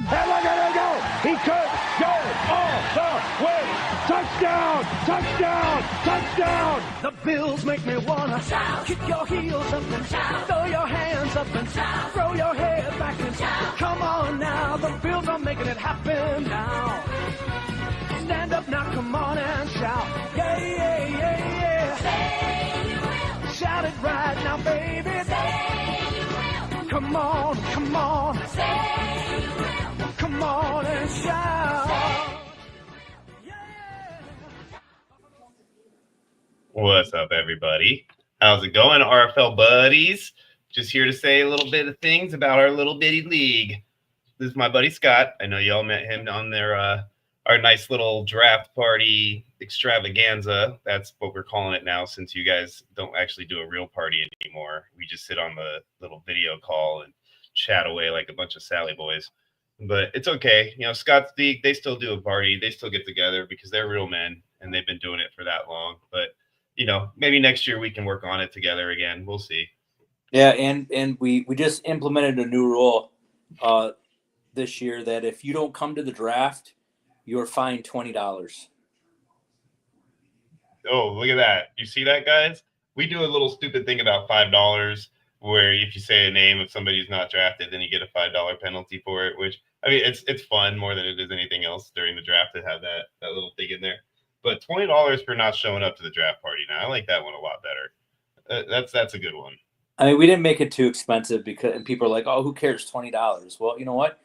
And look at him go. He could go all the way. Touchdown, touchdown, touchdown. The Bills make me wanna shout. Kick your heels up and shout. Throw your hands up and shout. Throw your head back and shout. Come on now, the Bills are making it happen now. Stand up now, come on and shout. Yeah, yeah, yeah, yeah. Say you will. Shout it right now, baby. Say you will. Come on, come on. Say you will. Come on and shout. What's up, everybody? How's it going, RFL buddies? Just here to say a little bit of things about our little bitty league. This is my buddy Scott. I know y'all met him on their our nice little draft party extravaganza. That's what we're calling it now, since you guys don't actually do a real party anymore. We just sit on the little video call and chat away like a bunch of Sally boys. But it's okay. You know, Scott's league, they still do a party. They still get together because they're real men and they've been doing it for that long. But you know, maybe next year we can work on it together again. We'll see. Yeah, and we just implemented a new rule this year that if you don't come to the draft, you're fined $20. Oh, look at that. You see that, guys? We do a little stupid thing about $5 where if you say a name of somebody who's not drafted, then you get a $5 penalty for it, which, I mean, it's fun more than it is anything else during the draft to have that little thing in there. But $20 for not showing up to the draft party. Now, I like that one a lot better. That's a good one. I mean, we didn't make it too expensive and people are like, "Oh, who cares? $20." Well, you know what?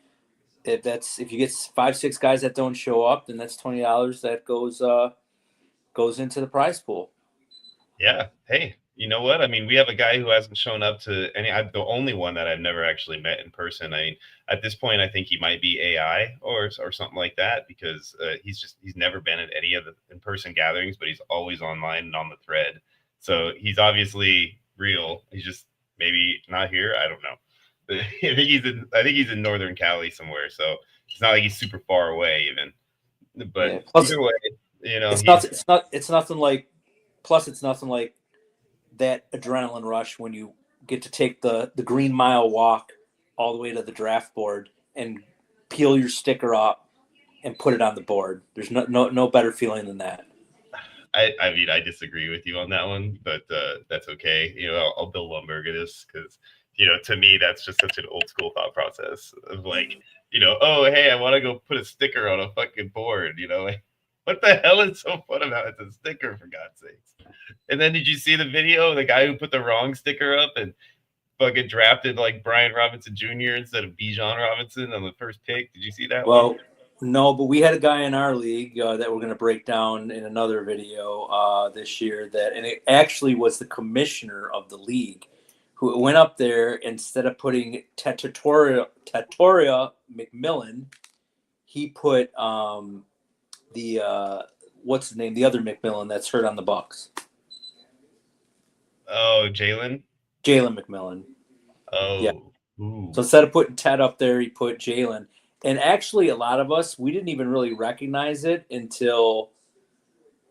If you get 5-6 guys that don't show up, then that's $20 that goes into the prize pool. Yeah. Hey, you know what? I mean, we have a guy who hasn't shown up to any. I'm the only one that I've never actually met in person. I mean, at this point, I think he might be AI or something like that because he's never been at any of the in-person gatherings, but he's always online and on the thread. So he's obviously real. He's just maybe not here. I don't know. I think he's in Northern Cali somewhere. So it's not like he's super far away even. But yeah. Plus, either way, you know, it's nothing like. Plus, it's nothing like that adrenaline rush when you get to take the Green Mile walk all the way to the draft board and peel your sticker up and put it on the board. There's no better feeling than that. I mean, I disagree with you on that one, but that's okay. You know, I'll Bill Lumberger this because, you know, to me, that's just such an old school thought process of like, you know, oh, hey, I want to go put a sticker on a fucking board. You know, like, what the hell is so fun about it? It's a sticker, for God's sakes. And then did you see the video of the guy who put the wrong sticker up and fucking drafted like Brian Robinson Jr. instead of Bijan Robinson on the first pick? Did you see that? Well, no, but we had a guy in our league that we're going to break down in another video this year and it actually was the commissioner of the league who went up there instead of putting Tatoria McMillan, he put what's his name? The other McMillan that's hurt on the Bucks. Oh, Jalen McMillan. Oh, yeah. Ooh. So instead of putting Ted up there, he put Jalen. And actually, a lot of us, we didn't even really recognize it until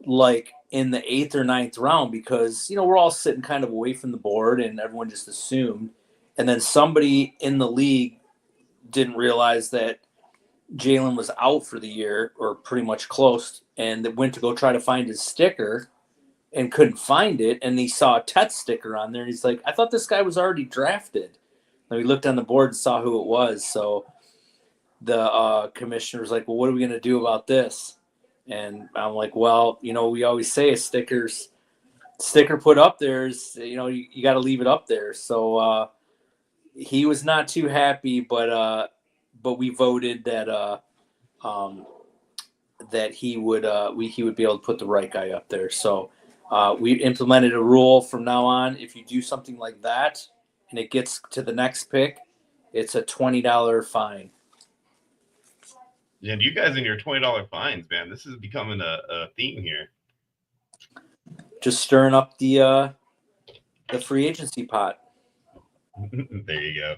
like in the 8th or 9th round because, you know, we're all sitting kind of away from the board and everyone just assumed. And then somebody in the league didn't realize that Jalen was out for the year or pretty much close and they went to go try to find his sticker and couldn't find it. And he saw a Tet sticker on there. And he's like, I thought this guy was already drafted. And we looked on the board and saw who it was. So the commissioner was like, well, what are we going to do about this? And I'm like, well, you know, we always say a sticker put up there is, you know, you got to leave it up there. So he was not too happy, but we voted that that he would be able to put the right guy up there. So we implemented a rule from now on. If you do something like that and it gets to the next pick, it's a $20 fine. Yeah, you guys and your $20 fines, man. This is becoming a theme here. Just stirring up the free agency pot. There you go.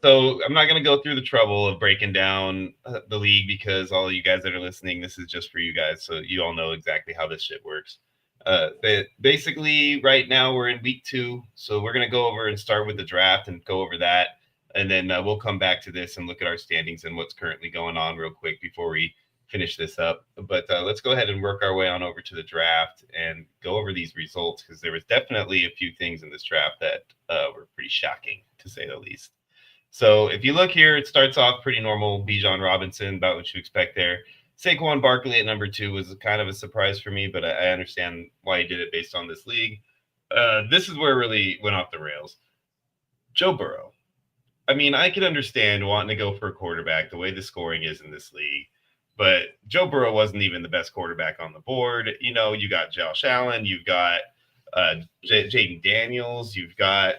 So I'm not going to go through the trouble of breaking down the league because all of you guys that are listening, this is just for you guys. So you all know exactly how this shit works. But basically right now we're in week 2. So we're going to go over and start with the draft and go over that. and then we'll come back to this and look at our standings and what's currently going on real quick before we finish this up. But let's go ahead and work our way on over to the draft and go over these results, because there was definitely a few things in this draft that were pretty shocking, to say the least. So if you look here, it starts off pretty normal. Bijan Robinson, about what you expect there. Saquon Barkley at number 2 was kind of a surprise for me, but I understand why he did it based on this league. This is where it really went off the rails. Joe Burrow. I mean, I could understand wanting to go for a quarterback the way the scoring is in this league, but Joe Burrow wasn't even the best quarterback on the board. You know, you got Josh Allen, you've got Jaden Daniels, you've got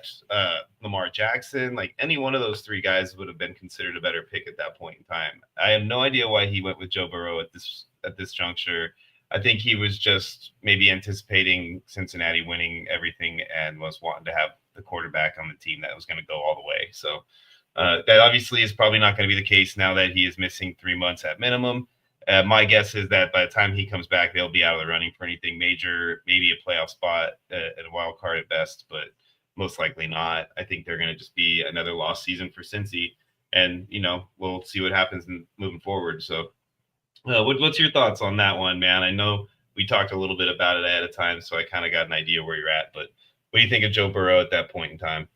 Lamar Jackson. Like, any one of those 3 guys would have been considered a better pick at that point in time. I have no idea why he went with Joe Burrow at this juncture. I think he was just maybe anticipating Cincinnati winning everything and was wanting to have the quarterback on the team that was going to go all the way. So that obviously is probably not going to be the case now that he is missing 3 months at minimum. My guess is that by the time he comes back, they'll be out of the running for anything major, maybe a playoff spot and a wild card at best, but most likely not. I think they're going to just be another lost season for Cincy, and, you know, we'll see what happens moving forward. So what's your thoughts on that one, man? I know we talked a little bit about it ahead of time, so I kind of got an idea where you're at, but what do you think of Joe Burrow at that point in time?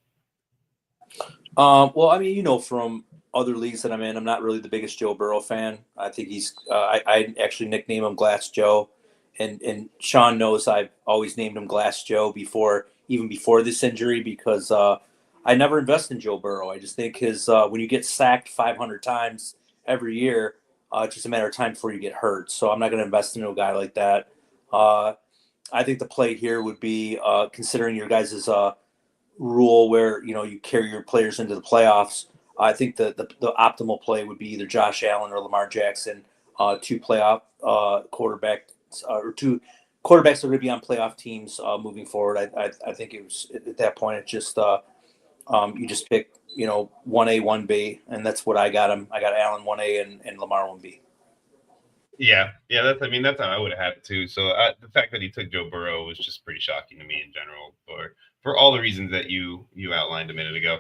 Well, I mean, you know, from other leagues that I'm in, I'm not really the biggest Joe Burrow fan. I think he's I actually nicknamed him Glass Joe, and Sean knows I've always named him Glass Joe even before this injury, because I never invest in Joe Burrow. I just think his when you get sacked 500 times every year, it's just a matter of time before you get hurt. So I'm not going to invest in a guy like that. I think the play here would be considering your guys' rule where, you know, you carry your players into the playoffs. I think the optimal play would be either Josh Allen or Lamar Jackson, 2 playoff quarterbacks or 2 quarterbacks that are going to be on playoff teams moving forward. I think it was at that point it's just you just pick, you know, 1A 1B, and that's what I got him. I got Allen 1A and Lamar 1B. Yeah, that's how I would have had it too. So the fact that he took Joe Burrow was just pretty shocking to me in general, for all the reasons that you outlined a minute ago.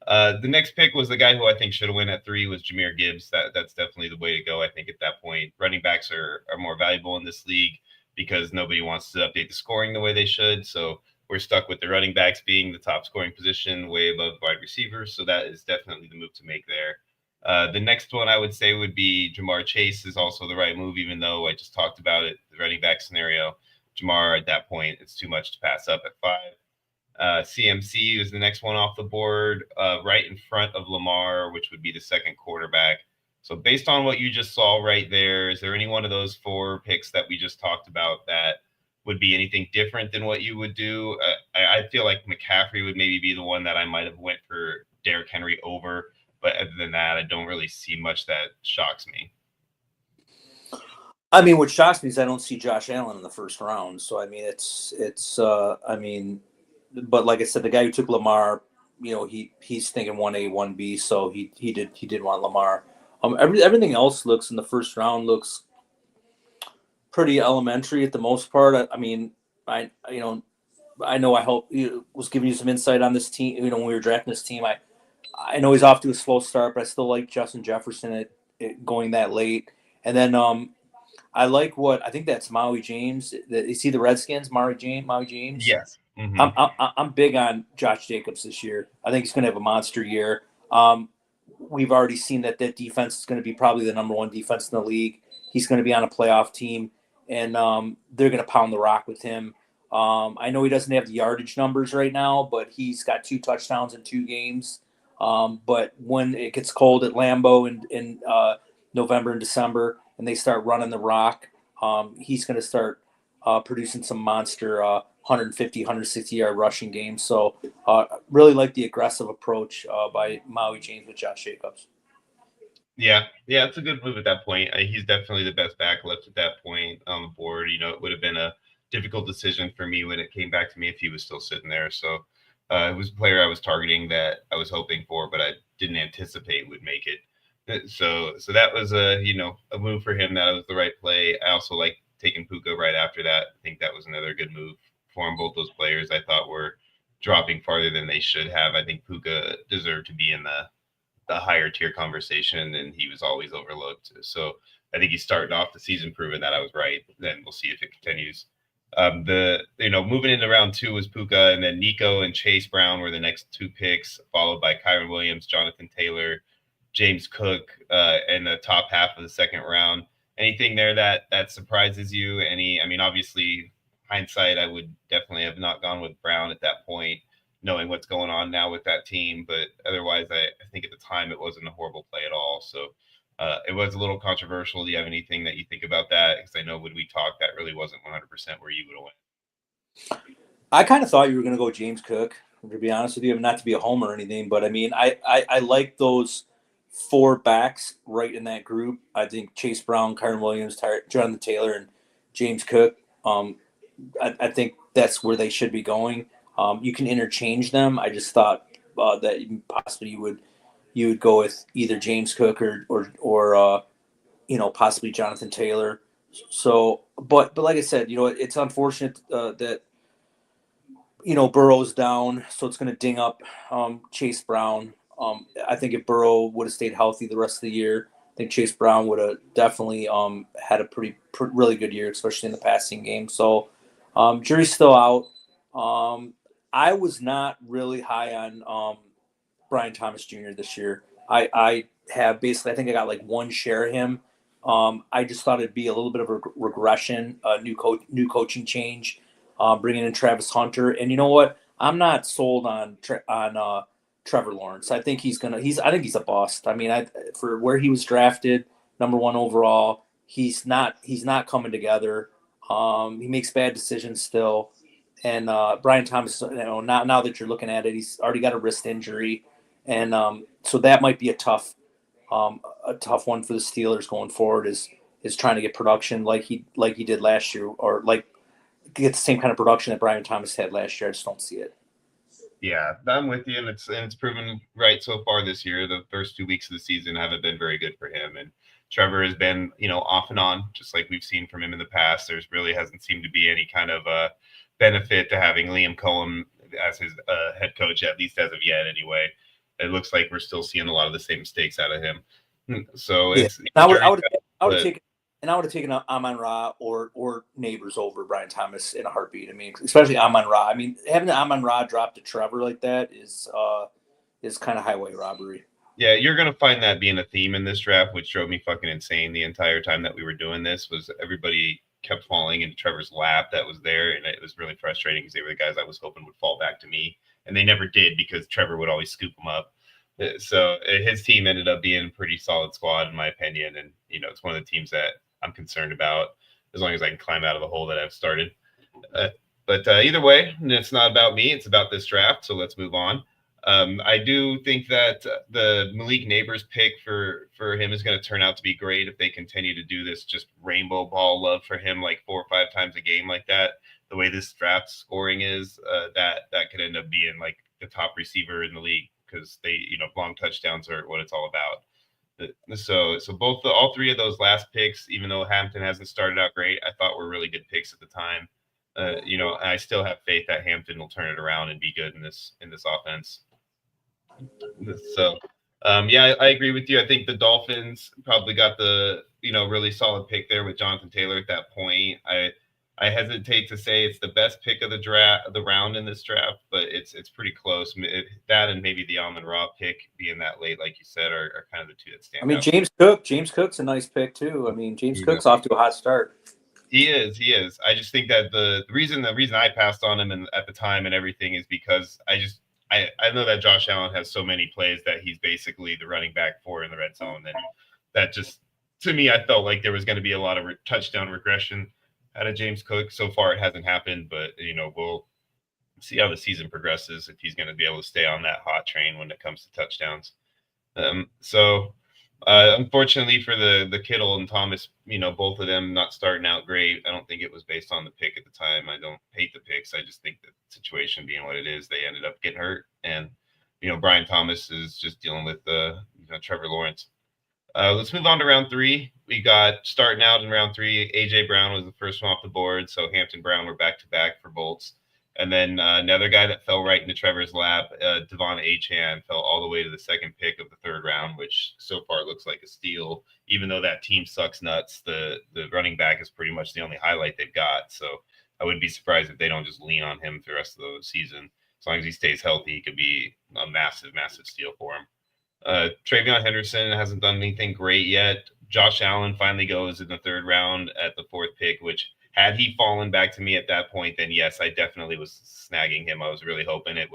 The next pick was the guy who I think should have went at 3 was Jahmyr Gibbs. That's definitely the way to go. I think at that point, running backs are more valuable in this league because nobody wants to update the scoring the way they should. So we're stuck with the running backs being the top scoring position, way above wide receivers. So that is definitely the move to make there. The next one I would say would be Jamar Chase is also the right move, even though I just talked about it, the running back scenario. Jamar, at that point, it's too much to pass up at 5. CMC is the next one off the board, right in front of Lamar, which would be the second quarterback. So based on what you just saw right there, is there any one of those 4 picks that we just talked about that would be anything different than what you would do? I feel like McCaffrey would maybe be the one that I might have went for Derrick Henry over. But other than that, I don't really see much that shocks me. I mean, what shocks me is I don't see Josh Allen in the first round. So, I mean, but like I said, the guy who took Lamar, you know, he's thinking 1A, 1B. So he did want Lamar. Everything else looks in the first round looks pretty elementary at the most part. I mean, I know I hope was giving you some insight on this team. You know, when we were drafting this team, I know he's off to a slow start, but I still like Justin Jefferson at going that late. And then I like I think that's Maui James. Is he the Redskins? Maui James. Yes. Mm-hmm. I'm big on Josh Jacobs this year. I think he's going to have a monster year. We've already seen that defense is going to be probably the number 1 defense in the league. He's going to be on a playoff team, and they're going to pound the rock with him. I know he doesn't have the yardage numbers right now, but he's got 2 touchdowns in 2 games. But when it gets cold at Lambeau in November and December, and they start running the rock, he's going to start producing some monster 150, 160-yard rushing games. So really like the aggressive approach by Maui James with Josh Jacobs. Yeah, it's a good move at that point. He's definitely the best back left at that point on the board. You know, it would have been a difficult decision for me when it came back to me if he was still sitting there. So it was a player I was targeting that I was hoping for, but I didn't anticipate would make it. So that was a move for him. That was the right play. I also like taking Puka right after that. I think that was another good move for him. Both those players I thought were dropping farther than they should have. I think Puka deserved to be in the higher tier conversation, and he was always overlooked. So I think he's starting off the season proving that I was right. Then we'll see if it continues. Moving into round 2 was Puka, and then Nico and Chase Brown were the next 2 picks, followed by Kyron Williams, Jonathan Taylor, James Cook, in the top half of the second round. Anything there that surprises you? Obviously, hindsight, I would definitely have not gone with Brown at that point, knowing what's going on now with that team. But otherwise, I think at the time it wasn't a horrible play at all. So it was a little controversial. Do you have anything that you think about that? Because I know when we talked, that really wasn't 100% where you would have went. I kind of thought you were going to go James Cook, to be honest with you, not to be a homer or anything. But, I like those 4 backs right in that group. I think Chase Brown, Kyron Williams, Jonathan Taylor, and James Cook. I think that's where they should be going. You can interchange them. I just thought that possibly you would go with either James Cook or possibly Jonathan Taylor. So, but like I said, it's unfortunate that Burrow's down, so it's going to ding up Chase Brown. I think if Burrow would have stayed healthy the rest of the year, I think Chase Brown would have definitely had a really good year, especially in the passing game. So jury's still out. I was not really high on Brian Thomas Jr. this year. I have basically, I think I got like 1 share of him. I just thought it'd be a little bit of a regression, a new coaching change, bringing in Travis Hunter. And you know what? I'm not sold on Trevor Lawrence. I think he's a bust. For where he was drafted, number 1 overall, he's not coming together. He makes bad decisions still. And Brian Thomas, now that you're looking at it, he's already got a wrist injury, and so that might be a tough one for the Steelers going forward. Is trying to get production like he did last year, or like get the same kind of production that Brian Thomas had last year. I just don't see it. Yeah, I'm with you, and it's proven right so far this year. The first 2 weeks of the season haven't been very good for him, and Trevor has been, off and on, just like we've seen from him in the past. There's really hasn't seemed to be any kind of benefit to having Liam Cohen as his head coach, at least as of yet. Anyway, it looks like we're still seeing a lot of the same mistakes out of him. So it's I would have taken Amon-Ra or Neighbors over Brian Thomas in a heartbeat. Especially Amon-Ra. Having Amon-Ra drop to Trevor like that is kind of highway robbery. Yeah, you're going to find that being a theme in this draft, which drove me fucking insane the entire time that we were doing this, was everybody kept falling into Trevor's lap that was there, and it was really frustrating because they were the guys I was hoping would fall back to me, and they never did because Trevor would always scoop them up. So his team ended up being a pretty solid squad, in my opinion, and it's one of the teams that I'm concerned about as long as I can climb out of the hole that I've started. But either way, it's not about me. It's about this draft, so let's move on. I do think that the Malik Neighbors pick for him is going to turn out to be great if they continue to do this just rainbow ball love for him like 4 or 5 times a game like that. The way this draft scoring is, that could end up being like the top receiver in the league because they, long touchdowns are what it's all about. So all 3 of those last picks, even though Hampton hasn't started out great, I thought were really good picks at the time. I still have faith that Hampton will turn it around and be good in this offense. So, I agree with you. I think the Dolphins probably got the, really solid pick there with Jonathan Taylor at that point. I hesitate to say it's the best pick of the round in this draft, but it's pretty close. That and maybe the Amon-Ra pick being that late, like you said, are kind of the 2 that stand out. James Cook's a nice pick too. James Cook's off to a hot start. He is. I just think that the reason I passed on him at the time and everything is because I know that Josh Allen has so many plays that he's basically the running back for in the red zone. And that just, to me, I felt like there was going to be a lot of touchdown regression out of James Cook. So far, it hasn't happened, but, we'll see how the season progresses if he's going to be able to stay on that hot train when it comes to touchdowns. Unfortunately for the Kittle and Thomas, both of them not starting out great. I don't think it was based on the pick at the time. I don't hate the picks. I just think the situation being what it is, they ended up getting hurt. And, Brian Thomas is just dealing with Trevor Lawrence. Let's move on to round 3. We got starting out in round 3. AJ Brown was the first one off the board. So Hampton Brown were back to back for Bolts. And then another guy that fell right into Trevor's lap, Devon Achane, fell all the way to the second pick of the third round, which so far looks like a steal. Even though that team sucks nuts, the running back is pretty much the only highlight they've got. So I wouldn't be surprised if they don't just lean on him for the rest of the season. As long as he stays healthy, he could be a massive, massive steal for him. Travion Henderson hasn't done anything great yet. Josh Allen finally goes in the third round at the fourth pick, which had he fallen back to me at that point, then yes, I definitely was snagging him. I was really hoping it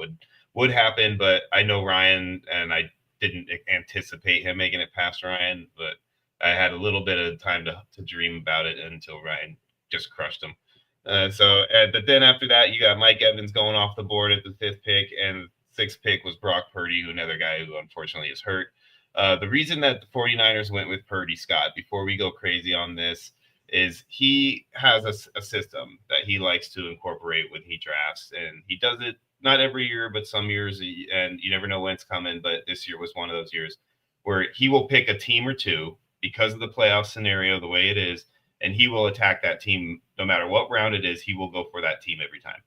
would happen, but I know Ryan, and I didn't anticipate him making it past Ryan, but I had a little bit of time to dream about it until Ryan just crushed him. But then after that, you got Mike Evans going off the board at the fifth pick, and sixth pick was Brock Purdy, another guy who unfortunately is hurt. The reason that the 49ers went with Purdy, Scott, before we go crazy on this, is he has a system that he likes to incorporate when he drafts, and he does it not every year, but some years, and you never know when it's coming, but this year was one of those years where he will pick a team or two because of the playoff scenario, the way it is, and he will attack that team no matter what round it is. He will go for that team every time.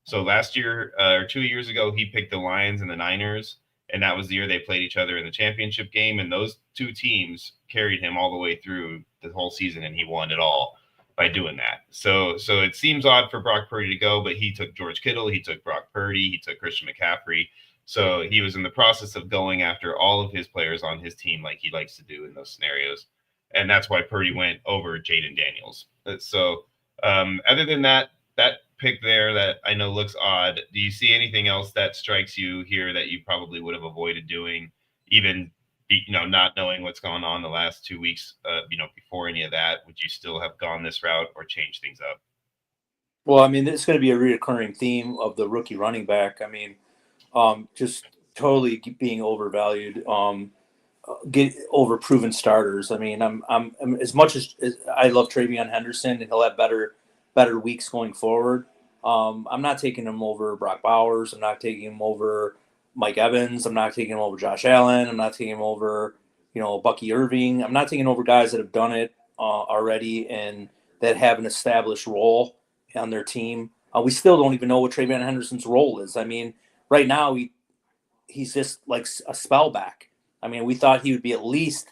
So last year or 2 years ago, he picked the Lions and the Niners, and that was the year they played each other in the championship game. And those two teams carried him all the way through the whole season, and he won it all by doing that. So it seems odd for Brock Purdy to go, but he took George Kittle, he took Brock Purdy, he took Christian McCaffrey. So he was in the process of going after all of his players on his team like he likes to do in those scenarios. And that's why Purdy went over Jaden Daniels. So other than that pick there that I know looks odd, do you see anything else that strikes you here that you probably would have avoided doing, even not knowing what's going on the last 2 weeks, before any of that? Would you still have gone this route or changed things up? Well, I mean, it's going to be a recurring theme of the rookie running back. I mean, just totally being overvalued, get over proven starters. I mean, I'm as much as I love Travion Henderson and he'll have better weeks going forward. I'm not taking him over Brock Bowers. I'm not taking him over Mike Evans. I'm not taking him over Josh Allen. I'm not taking him over, Bucky Irving. I'm not taking over guys that have done it already and that have an established role on their team. We still don't even know what Travion Henderson's role is. I mean, right now he's just like a spell back. I mean, we thought he would be at least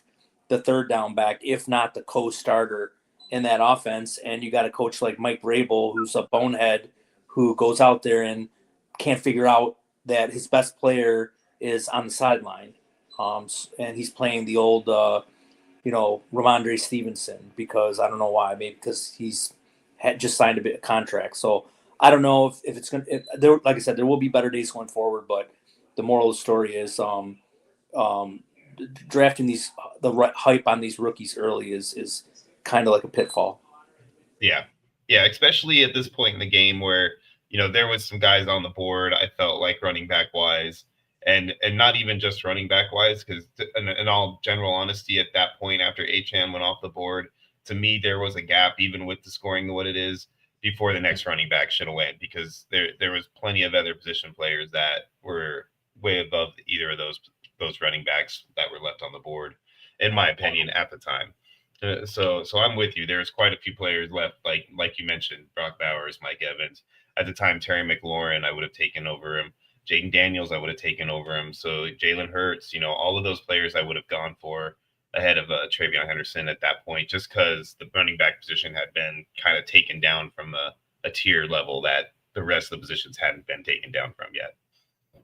the third down back, if not the co-starter in that offense. And you got a coach like Mike Vrabel, who's a bonehead, who goes out there and can't figure out that his best player is on the sideline. And he's playing the old, Ramondre Stevenson, because I don't know why. Maybe because he's had just signed a contract. So I don't know if it's going to, like I said, there will be better days going forward, but the moral of the story is drafting the right hype on these rookies early is kind of like a pitfall. Yeah, especially at this point in the game where there was some guys on the board I felt like running back wise, and not even just running back wise, because in all general honesty, at that point after Achane went off the board, to me there was a gap even with the scoring what it is before the next running back should have went, because there was plenty of other position players that were way above either of those running backs that were left on the board, in my opinion, at the time. So I'm with you. There's quite a few players left, like you mentioned, Brock Bowers, Mike Evans. At the time, Terry McLaurin, I would have taken over him. Jaden Daniels, I would have taken over him. So Jalen Hurts, all of those players I would have gone for ahead of Travion Henderson at that point, just because the running back position had been kind of taken down from a tier level that the rest of the positions hadn't been taken down from yet.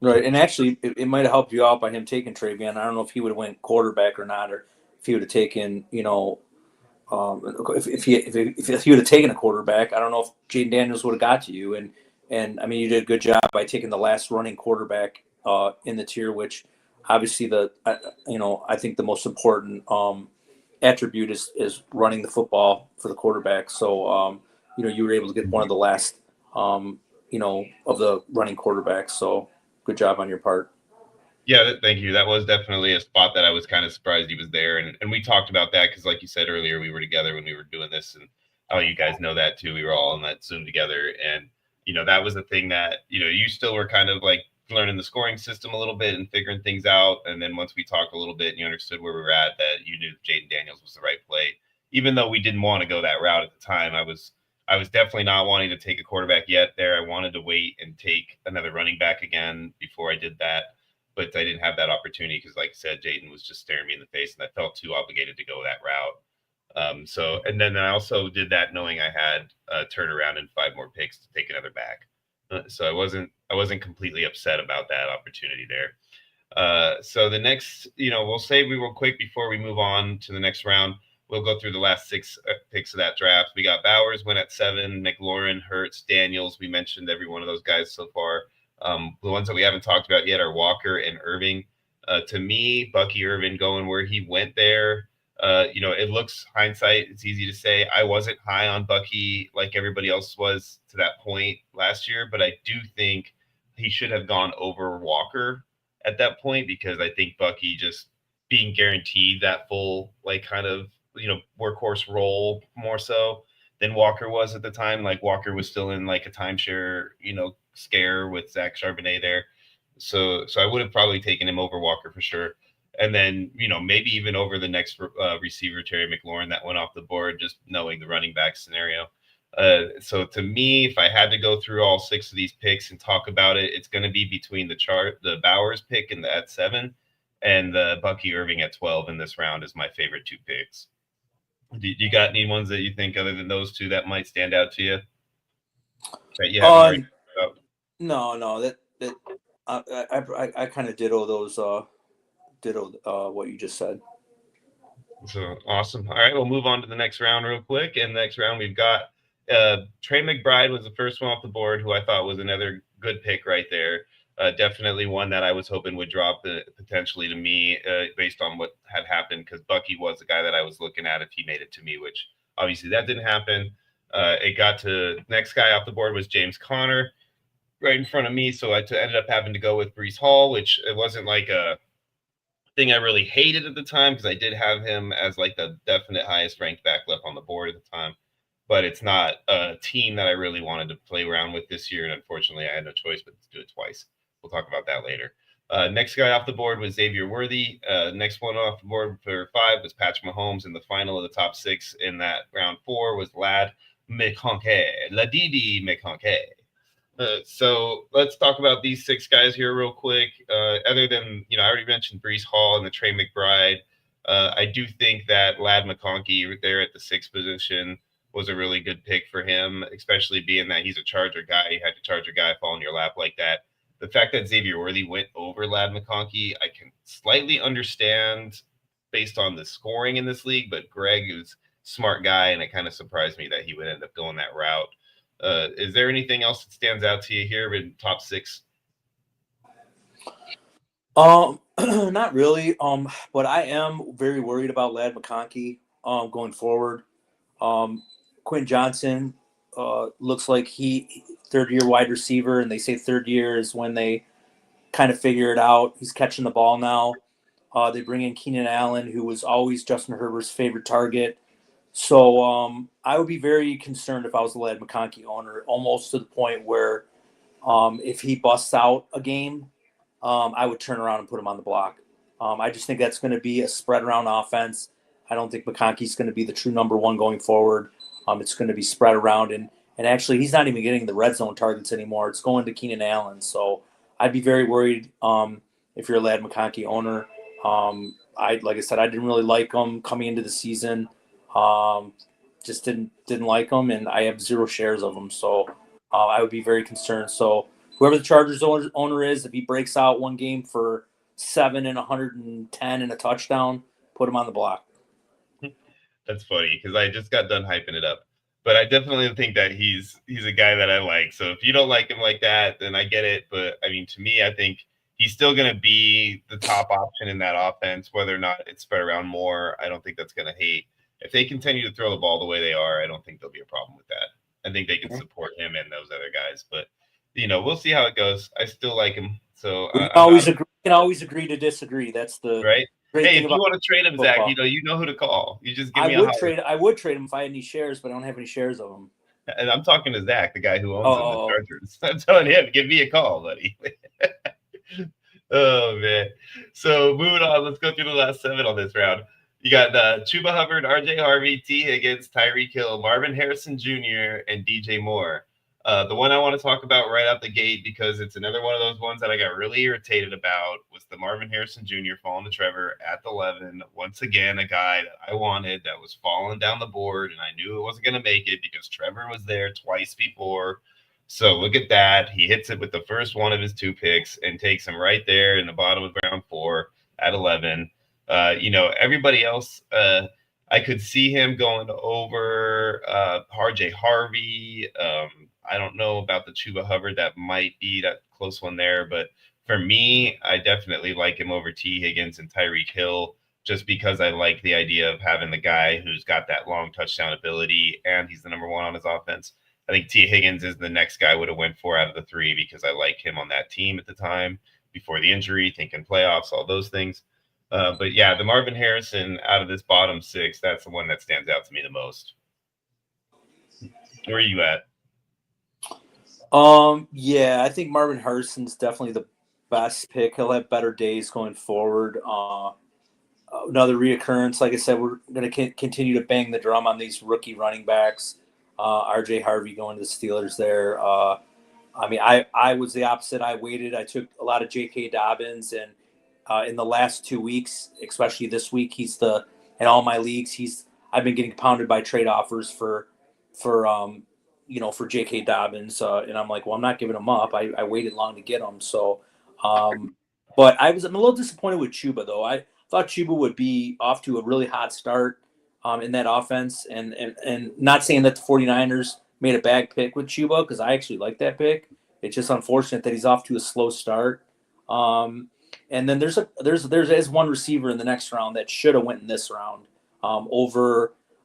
Right, and actually, it might have helped you out by him taking Travion. I don't know if he would have went quarterback or not, or if he would have taken, if he would have taken a quarterback. I don't know if Jaden Daniels would have got to you. And I mean, you did a good job by taking the last running quarterback in the tier, which obviously I think the most important attribute is running the football for the quarterback. So you were able to get one of the last of the running quarterbacks. So good job on your part. Yeah, thank you. That was definitely a spot that I was kind of surprised he was there. And we talked about that because, like you said earlier, we were together when we were doing this. And you guys know that too. We were all on that Zoom together. And, that was the thing that, you still were kind of like learning the scoring system a little bit and figuring things out. And then once we talked a little bit and you understood where we were at, that you knew Jaden Daniels was the right play. Even though we didn't want to go that route at the time, I was I was definitely not wanting to take a quarterback yet there. I wanted to wait and take another running back again before I did that. But I didn't have that opportunity because, like I said, Jaden was just staring me in the face, and I felt too obligated to go that route. And then I also did that knowing I had a turnaround and 5 more picks to take another back. So I wasn't completely upset about that opportunity there. So the next, we'll save real quick before we move on to the next round. We'll go through the last 6 picks of that draft. We got Bowers went at 7, McLaurin, Hurts, Daniels. We mentioned every one of those guys so far. The ones that we haven't talked about yet are Walker and Irving. To me, Bucky Irving going where he went there, it looks hindsight. It's easy to say. I wasn't high on Bucky like everybody else was to that point last year, but I do think he should have gone over Walker at that point because I think Bucky just being guaranteed that full, like, kind of, workhorse role more so than Walker was at the time. Like, Walker was still in like a timeshare, scare with Zach Charbonnet there. So I would have probably taken him over Walker for sure. And then, maybe even over the next receiver, Terry McLaurin, that went off the board, just knowing the running back scenario. So to me, if I had to go through all 6 of these picks and talk about it, it's going to be between the Bowers pick and at 7 and the Bucky Irving at 12 in this round is my favorite 2 picks. Do you got any ones that you think other than those 2 that might stand out to you? That you haven't No, I kind of ditto those what you just said. So awesome. All right, we'll move on to the next round real quick. And the next round we've got Trey McBride was the first one off the board, who I thought was another good pick right there. Definitely one that I was hoping would drop potentially to me based on what had happened, because Bucky was the guy that I was looking at if he made it to me, which obviously that didn't happen. It got to next guy off the board was James Conner right in front of me. So I ended up having to go with Breece Hall, which it wasn't like a thing I really hated at the time because I did have him as like the definite highest ranked back left on the board at the time. But it's not a team that I really wanted to play around with this year. And unfortunately, I had no choice but to do it twice. We'll talk about that later. Next guy off the board was Xavier Worthy. Next one off the board for 5 was Patrick Mahomes. And the final of the top 6 in that round 4 was Ladidi McConkey. So let's talk about these 6 guys here real quick. Other than, I already mentioned Breece Hall and the Trey McBride. I do think that Lad McConkey right there at the 6th position was a really good pick for him, especially being that he's a Charger guy. You had to Charger guy fall in your lap like that. The fact that Xavier Worthy went over Lad McConkey, I can slightly understand based on the scoring in this league, but Greg is a smart guy, and it kind of surprised me that he would end up going that route. Is there anything else that stands out to you here in top 6? Not really. But I am very worried about Lad McConkey going forward. Quentin Johnson looks like he 3rd-year wide receiver, and they say 3rd year is when they kind of figure it out. He's catching the ball now. They bring in Keenan Allen, who was always Justin Herbert's favorite target. So I would be very concerned if I was a Lad McConkey owner, almost to the point where if he busts out a game, I would turn around and put him on the block. I just think that's going to be a spread around offense. I don't think McConkey's going to be the true number 1 going forward. It's going to be spread around. And actually, he's not even getting the red zone targets anymore. It's going to Keenan Allen. So I'd be very worried if you're a Lad McConkey owner. Like I said, I didn't really like him coming into the season. Just didn't like him, and I have 0 shares of him. So I would be very concerned. So whoever the Chargers owner is, if he breaks out one game for 7 and 110 and a touchdown, put him on the block. That's funny because I just got done hyping it up. But I definitely think that he's a guy that I like. So if you don't like him like that, then I get it. But, I mean, to me, I think he's still going to be the top option in that offense, whether or not it's spread around more. I don't think that's going to hate. If they continue to throw the ball the way they are, I don't think there'll be a problem with that. I think they can support him and those other guys. But, we'll see how it goes. I still like him. So we can always agree to disagree. That's the right. Hey, if you want to trade him, football. Zach, you know who to call. You just give me I would trade him if I had any shares, but I don't have any shares of him. And I'm talking to Zach, the guy who owns the Chargers. I'm telling him, give me a call, buddy. Oh, man. So moving on, let's go through the last 7 on this round. You got Chuba Hubbard, R.J. Harvey, T. Higgins, Tyreek Hill, Marvin Harrison Jr., and DJ Moore. The one I want to talk about right out the gate, because it's another one of those ones that I got really irritated about, was the Marvin Harrison Jr. falling to Trevor at the 11. Once again, a guy that I wanted that was falling down the board, and I knew it wasn't going to make it because Trevor was there twice before. So look at that. He hits it with the first one of his 2 picks and takes him right there in the bottom of round 4 at 11. Everybody else, I could see him going over RJ Harvey. I don't know about the Chuba Hubbard. That might be that close one there. But for me, I definitely like him over T. Higgins and Tyreek Hill, just because I like the idea of having the guy who's got that long touchdown ability, and he's the number 1 on his offense. I think T. Higgins is the next guy I would have went for out of the 3 because I like him on that team at the time before the injury, thinking playoffs, all those things. But yeah, the Marvin Harrison out of this bottom 6, that's the one that stands out to me the most. Where are you at? Yeah, I think Marvin Harrison's definitely the best pick. He'll have better days going forward. Another reoccurrence. Like I said, we're going to continue to bang the drum on these rookie running backs. RJ Harvey going to the Steelers there. I was the opposite. I waited. I took a lot of J.K. Dobbins, and in the last 2 weeks, especially this week, in all my leagues, I've been getting pounded by trade offers for J.K. Dobbins, and I'm like, well, I'm not giving him up. I waited long to get him, so. But I'm a little disappointed with Chuba, though. I thought Chuba would be off to a really hot start in that offense, and not saying that the 49ers made a bad pick with Chuba, because I actually like that pick. It's just unfortunate that he's off to a slow start. And then there's one receiver in the next round that should have went in this round.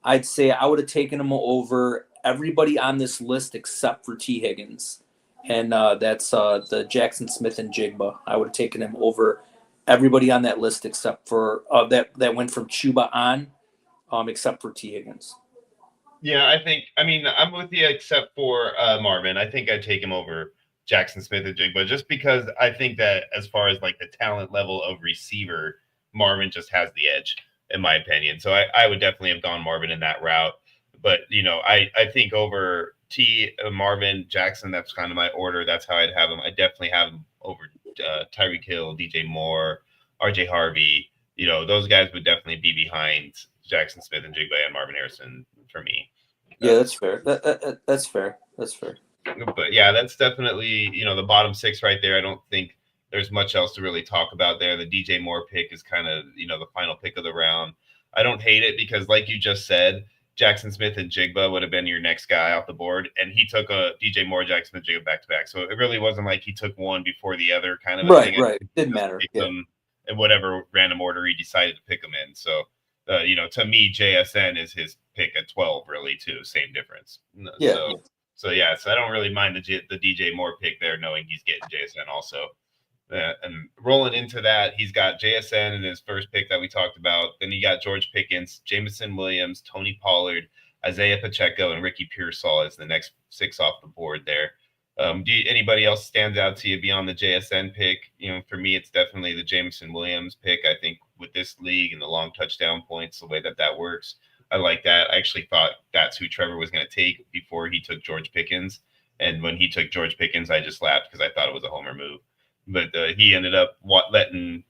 I'd say I would have taken him over everybody on this list except for T. Higgins, and that's the Jackson Smith and Jigba. I would have taken him over everybody on that list except for that went from Chuba on, except for T. Higgins. Yeah, I'm with you except for Marvin. I think I'd take him over Jackson Smith and Jigba, just because I think that as far as like the talent level of receiver, Marvin just has the edge, in my opinion. So I would definitely have gone Marvin in that route. But, I think over Marvin, Jackson, that's kind of my order. That's how I'd have him. I definitely have him over Tyreek Hill, DJ Moore, RJ Harvey. Those guys would definitely be behind Jackson Smith and Jigba and Marvin Harrison for me. Yeah, that's fair. That's fair. That's fair. But yeah, that's definitely, the bottom 6 right there. I don't think there's much else to really talk about there. The DJ Moore pick is kind of, the final pick of the round. I don't hate it because, like you just said, Jackson Smith and Jigba would have been your next guy off the board, and he took a DJ Moore, Jackson Smith, Jigba back to back. So it really wasn't like he took one before the other kind of right, thing. Right. Didn't matter. Yeah. In whatever random order he decided to pick them in. So, to me, JSN is his pick at 12, really, too. Same difference. Yeah. So I don't really mind the DJ Moore pick there, knowing he's getting JSN also. And rolling into that, he's got JSN in his first pick that we talked about. Then you got George Pickens, Jameson Williams, Tony Pollard, Isaiah Pacheco, and Ricky Pearsall as the next 6 off the board there. Anybody else stands out to you beyond the JSN pick? For me, it's definitely the Jameson Williams pick. I think with this league and the long touchdown points, the way that works, I like that. I actually thought that's who Trevor was going to take before he took George Pickens. And when he took George Pickens, I just laughed because I thought it was a homer move. But he ended up letting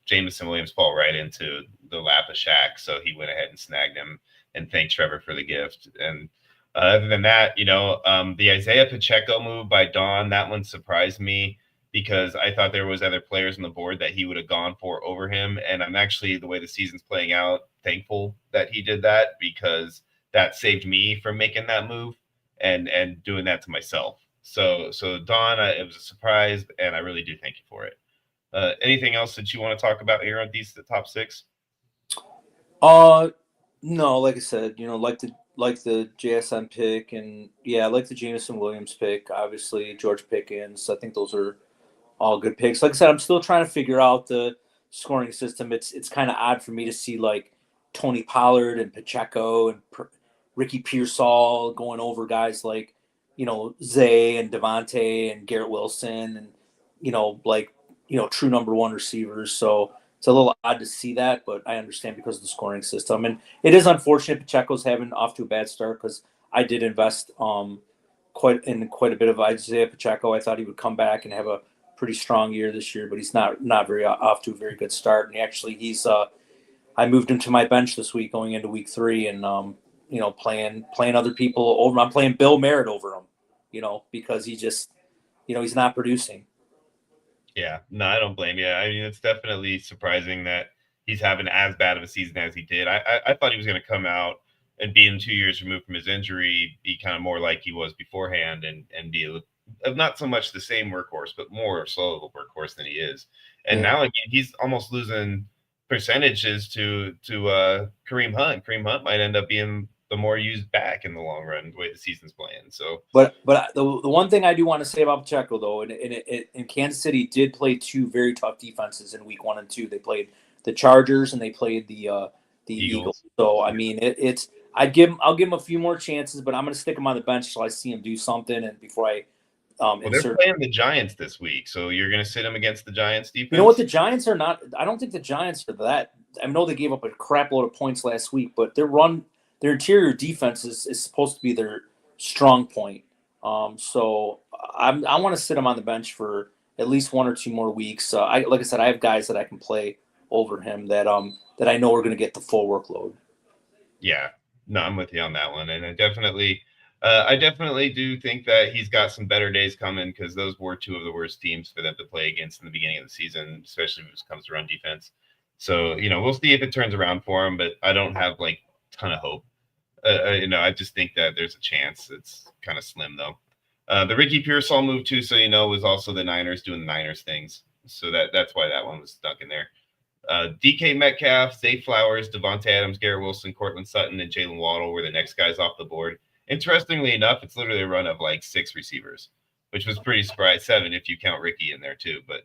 Jameson Williams fall right into the lap of Shaq. So he went ahead and snagged him and thanked Trevor for the gift. And other than that, the Isaiah Pacheco move by Don, that one surprised me because I thought there was other players on the board that he would have gone for over him. And I'm actually, the way the season's playing out, thankful that he did that because that saved me from making that move and doing that to myself. So Don, it was a surprise, and I really do thank you for it. Anything else that you want to talk about here on the top 6? No, like I said, like the JSN pick, and yeah, I like the Jameson Williams pick. Obviously, George Pickens. I think those are all good picks. Like I said, I'm still trying to figure out the scoring system. It's kind of odd for me to see like Tony Pollard and Pacheco and Ricky Pearsall going over guys like Zay and Devontae and Garrett Wilson and true number 1 receivers. So it's a little odd to see that, but I understand because of the scoring system. And it is unfortunate Pacheco's having off to a bad start because I did invest quite a bit of Isaiah Pacheco. I thought he would come back and have a pretty strong year this year, but he's not very off to a very good start. And he's I moved him to my bench this week going into week 3, and playing other people over. I'm playing Bill Merritt over him, because he just he's not producing. Yeah, no, I don't blame you. I mean, it's definitely surprising that he's having as bad of a season as he did. I thought he was going to come out and being 2 years removed from his injury, be kind of more like he was beforehand, and be not so much the same workhorse, but more so of a workhorse than he is. And now again, he's almost losing percentages to Kareem Hunt. Kareem Hunt might end up being the more used back in the long run, the way the season's playing. So, but the one thing I do want to say about Pacheco though, and Kansas City did play 2 very tough defenses in week 1 and 2. They played the Chargers and they played the Eagles. So I mean, I'll give him a few more chances, but I'm going to stick him on the bench till I see him do something, and before I they're playing the Giants this week, so you're going to sit him against the Giants defense. You know what? The Giants are not. I don't think the Giants are that. I know they gave up a crap load of points last week, but their interior defense is supposed to be their strong point. So I want to sit him on the bench for at least 1 or 2 more weeks. Like I said, I have guys that I can play over him that I know are going to get the full workload. Yeah, no, I'm with you on that one, and I definitely do think that he's got some better days coming, because those were 2 of the worst teams for them to play against in the beginning of the season, especially when it comes to run defense. So, we'll see if it turns around for him, but I don't have like a ton of hope. I just think that there's a chance. It's kind of slim though. The Ricky Pearsall move too, so was also the Niners doing the Niners things. So that's why that one was stuck in there. DK Metcalf, Zay Flowers, Devontae Adams, Garrett Wilson, Cortland Sutton, and Jalen Waddle were the next guys off the board. Interestingly enough, it's literally a run of like 6 receivers, which was pretty surprising. 7 if you count Ricky in there too. But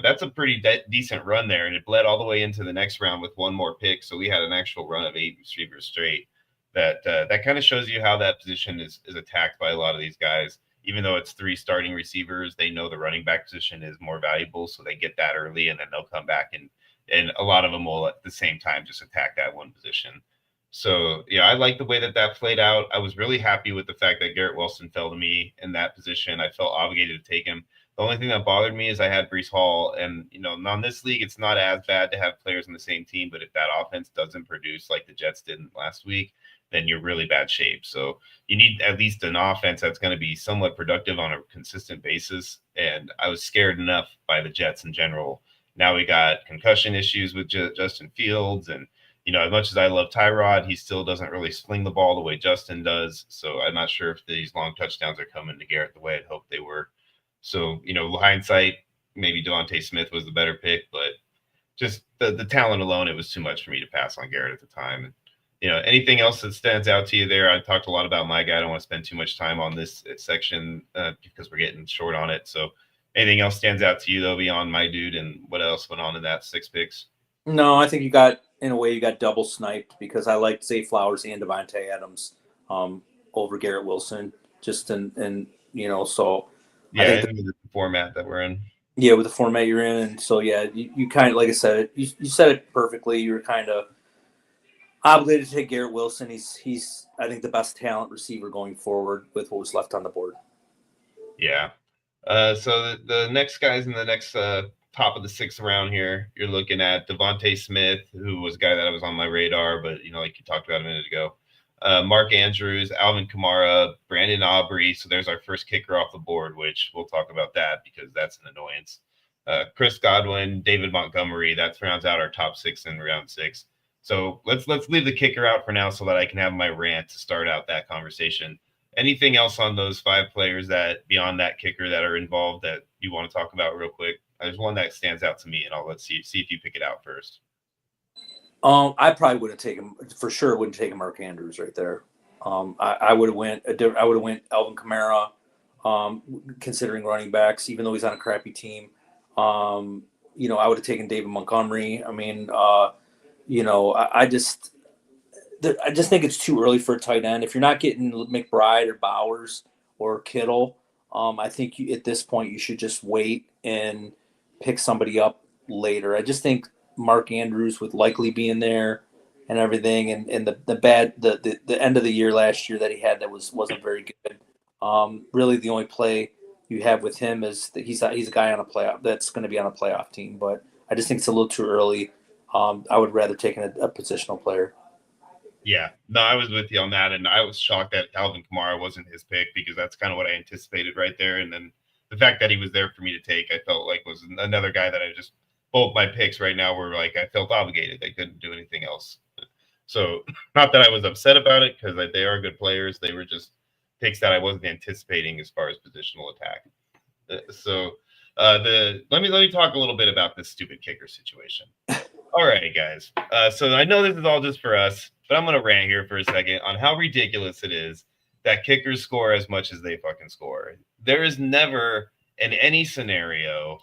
that's a pretty decent run there, and it bled all the way into the next round with 1 more pick. So we had an actual run of 8 receivers straight. That kind of shows you how that position is attacked by a lot of these guys. Even though it's 3 starting receivers, they know the running back position is more valuable, so they get that early, and then they'll come back and a lot of them will at the same time just attack that one position. So, I like the way that played out. I was really happy with the fact that Garrett Wilson fell to me in that position. I felt obligated to take him. The only thing that bothered me is I had Breece Hall, and, on this league, it's not as bad to have players on the same team, but if that offense doesn't produce like the Jets did last week, then you're really bad shape. So you need at least an offense that's going to be somewhat productive on a consistent basis. And I was scared enough by the Jets in general. Now we got concussion issues with Justin Fields. And, as much as I love Tyrod, he still doesn't really sling the ball the way Justin does. So I'm not sure if these long touchdowns are coming to Garrett the way I'd hoped they were. So, hindsight, maybe Devontae Smith was the better pick, but just the talent alone, it was too much for me to pass on Garrett at the time. Anything else that stands out to you there? I talked a lot about my guy. I don't want to spend too much time on this section because we're getting short on it. So anything else stands out to you, though, beyond my dude and what else went on in that 6 picks? No, I think you got double sniped, because I liked Zay Flowers and Devontae Adams over Garrett Wilson. Just so yeah, I think the format that we're in. Yeah, with the format you're in, and so you kind of, like I said, you said it perfectly. You were kind of obligated to take Garrett Wilson. He's I think the best talent receiver going forward with what was left on the board. Yeah. So the next guys in the next top of the 6th round here, you're looking at Devontae Smith, who was a guy that I was on my radar, but like you talked about a minute ago. Mark Andrews, Alvin Kamara, Brandon Aubrey. So there's our first kicker off the board, which we'll talk about that because that's an annoyance. Chris Godwin, David Montgomery. That rounds out our top 6 in round 6. So let's leave the kicker out for now so that I can have my rant to start out that conversation. Anything else on those 5 players that beyond that kicker that are involved that you want to talk about real quick? There's one that stands out to me, and let's see if you pick it out first. I probably wouldn't take him for sure. Wouldn't take Mark Andrews right there. I would have went Alvin Kamara, considering running backs, even though he's on a crappy team. I would have taken David Montgomery. I mean, I just think it's too early for a tight end. If you're not getting McBride or Bowers or Kittle, I think at this point you should just wait and pick somebody up later. I just think Mark Andrews with likely being there and everything, and the end of the year last year that he had that wasn't very good. Really, the only play you have with him is that he's a guy on a playoff that's going to be on a playoff team, but I just think it's a little too early. I would rather take a positional player. Yeah, no, I was with you on that, and I was shocked that Alvin Kamara wasn't his pick because that's kind of what I anticipated right there. And then the fact that he was there for me to take, I felt like was another guy that I just both my picks right now were like I felt obligated. I couldn't do anything else. So not that I was upset about it because they are good players. They were just picks that I wasn't anticipating as far as positional attack. Let me talk a little bit about this stupid kicker situation. All right, guys. So I know this is all just for us, but I'm going to rant here for a second on how ridiculous it is that kickers score as much as they fucking score. There is never, in any scenario,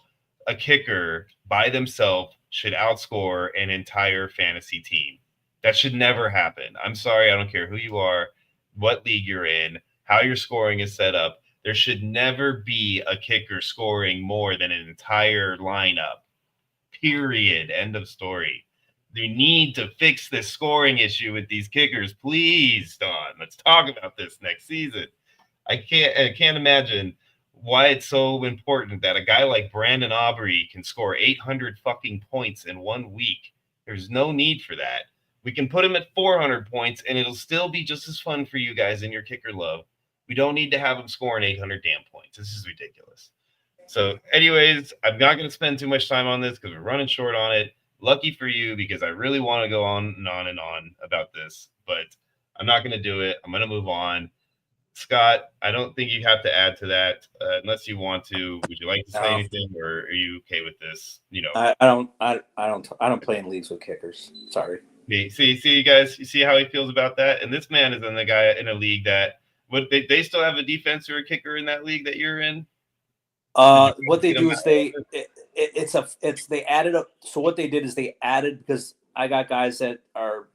a kicker by themselves should outscore an entire fantasy team. That should never happen. I'm sorry. I don't care who you are, what league you're in, how your scoring is set up. There should never be a kicker scoring more than an entire lineup. Period. End of story. You need to fix this scoring issue with these kickers, please, Don. Let's talk about this next season. I can't imagine why it's so important that a guy like Brandon Aubrey can score 800 fucking points in 1 week. There's no need for that. We can put him at 400 points, and it'll still be just as fun for you guys in your kicker love. We don't need to have him scoring 800 damn points. This is ridiculous. So, anyways, I'm not going to spend too much time on this because we're running short on it. Lucky for you because I really want to go on and on and on about this, but I'm not going to do it. I'm going to move on. Scott, I don't think you have to add to that unless you want to. Would you like to say anything, or are you okay with this? You know, I don't play in leagues with kickers. Sorry. See, you guys, you see how he feels about that. And this man is in the guy in a league that they still have a defense or a kicker in that league that you're in. What they do is they added up. So what they did is they added, because I got guys that are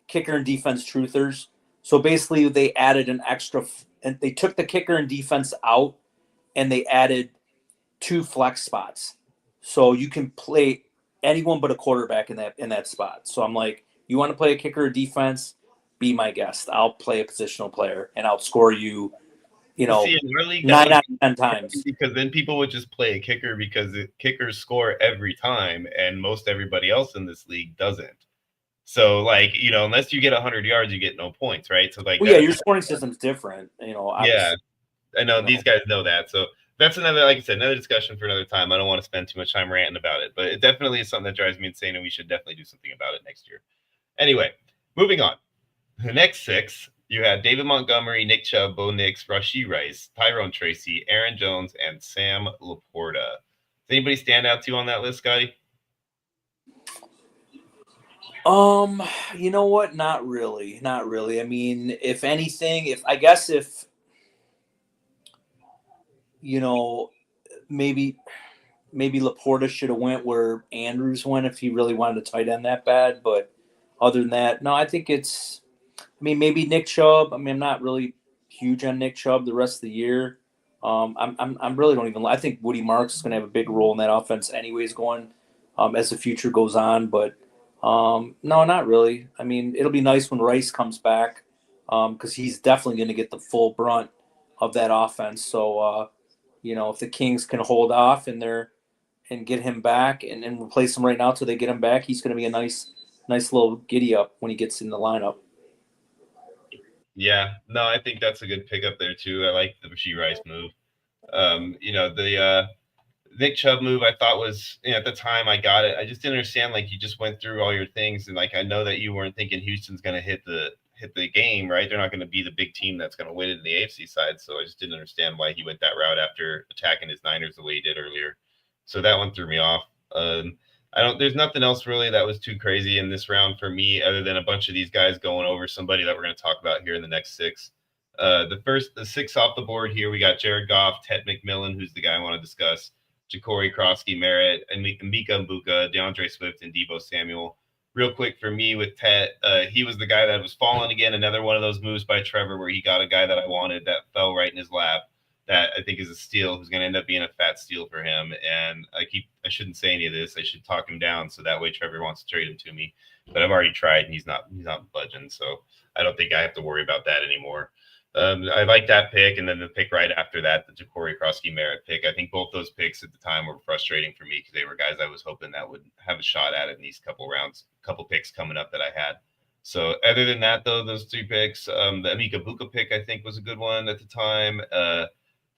kicker and defense truthers. So basically they added an extra, and they took the kicker and defense out and they added 2 flex spots. So you can play anyone but a quarterback in that spot. So I'm like, you want to play a kicker or defense? Be my guest. I'll play a positional player and I'll score you, 9 out of 10 times. Because then people would just play a kicker because kickers score every time and most everybody else in this league doesn't. So, like, unless you get 100 yards, you get no points, right? So, like, your scoring system's different. Yeah, I know these guys know that. So that's another, like I said, another discussion for another time. I don't want to spend too much time ranting about it, but it definitely is something that drives me insane, and we should definitely do something about it next year. Anyway, moving on. The next 6, you had David Montgomery, Nick Chubb, Bo Nix, Rashee Rice, Tyrone Tracy, Aaron Jones, and Sam Laporta. Does anybody stand out to you on that list, Scotty? You know what? Not really. I mean, if anything, maybe Laporta should have went where Andrews went if he really wanted a tight end that bad. But other than that, no, I think maybe Nick Chubb. I mean, I'm not really huge on Nick Chubb the rest of the year. I'm really don't even. I think Woody Marks is going to have a big role in that offense, anyways, going as the future goes on. But no, not really. I mean, it'll be nice when Rice comes back because he's definitely going to get the full brunt of that offense. So, if the Kings can hold off and get him back and replace him right now till they get him back, he's going to be a nice little giddy up when he gets in the lineup. Yeah, no, I think that's a good pickup there too. I like the Rashee Rice move. The Nick Chubb move I thought was, at the time I got it. I just didn't understand, like, you just went through all your things, and like I know that you weren't thinking Houston's going to hit the game, right? They're not going to be the big team that's going to win it in the AFC side. So I just didn't understand why he went that route after attacking his Niners the way he did earlier. So that one threw me off. There's nothing else really that was too crazy in this round for me, other than a bunch of these guys going over somebody that we're going to talk about here in the next 6. The 6 off the board here, we got Jared Goff, Ted McMillan, who's the guy I want to discuss, Ja'Cory Krosky, Merritt, and Mika Mbuka, DeAndre Swift, and Deebo Samuel. Real quick for me with Ted, he was the guy that was falling again. Another one of those moves by Trevor where he got a guy that I wanted that fell right in his lap. that I think is a steal, who's going to end up being a fat steal for him. And I shouldn't say any of this. I should talk him down so that way Trevor wants to trade him to me. But I've already tried, and he's not budging. So I don't think I have to worry about that anymore. I like that pick, and then the pick right after that, the Ja'Cory Krosky-Merritt pick. I think both those picks at the time were frustrating for me because they were guys I was hoping that would have a shot at it in these couple rounds, couple picks coming up that I had. So other than that, though, those 3 picks, the Amika Buka pick I think was a good one at the time.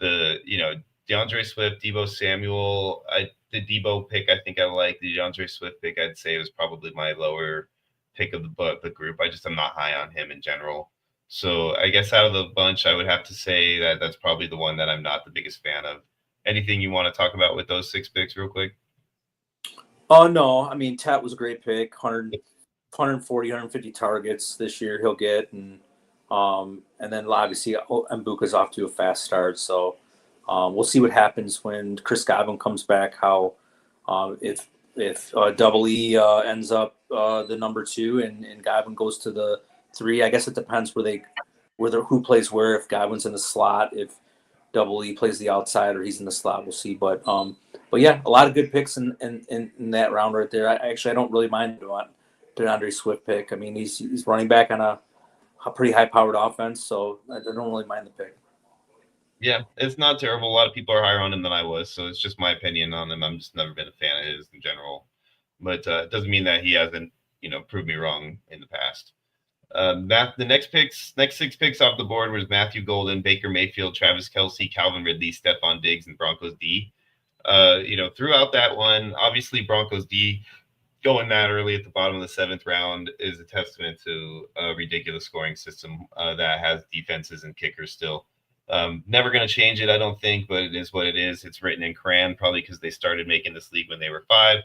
DeAndre Swift, Debo Samuel, the Debo pick I think I like. The DeAndre Swift pick I'd say was probably my lower pick of the group. I'm not high on him in general. So I guess out of the bunch, I would have to say that that's probably the one that I'm not the biggest fan of. Anything you want to talk about with those 6 picks real quick? Oh, no. I mean, Tat was a great pick. 140, 150 targets this year he'll get. And then obviously Mbuka's off to a fast start. So we'll see what happens when Chris Godwin comes back, how if Double E ends up the number 2 and Godwin goes to the 3. I guess it depends who plays where. If Godwin's in the slot, if Double E plays the outside, or he's in the slot, we'll see. But yeah, a lot of good picks in that round right there. I don't really mind the DeAndre Swift pick. I mean, he's running back on a pretty high powered offense, so I don't really mind the pick. Yeah, it's not terrible. A lot of people are higher on him than I was, so it's just my opinion on him. I'm just never been a fan of his in general, but it doesn't mean that he hasn't proved me wrong in the past. The next 6 picks off the board was Matthew Golden, Baker Mayfield, Travis Kelce, Calvin Ridley, Stephon Diggs, and Broncos D. Throughout that one, obviously Broncos D going that early at the bottom of the 7th round is a testament to a ridiculous scoring system that has defenses and kickers still. Never going to change it, I don't think, but it is what it is. It's written in crayon, probably because they started making this league when they were 5.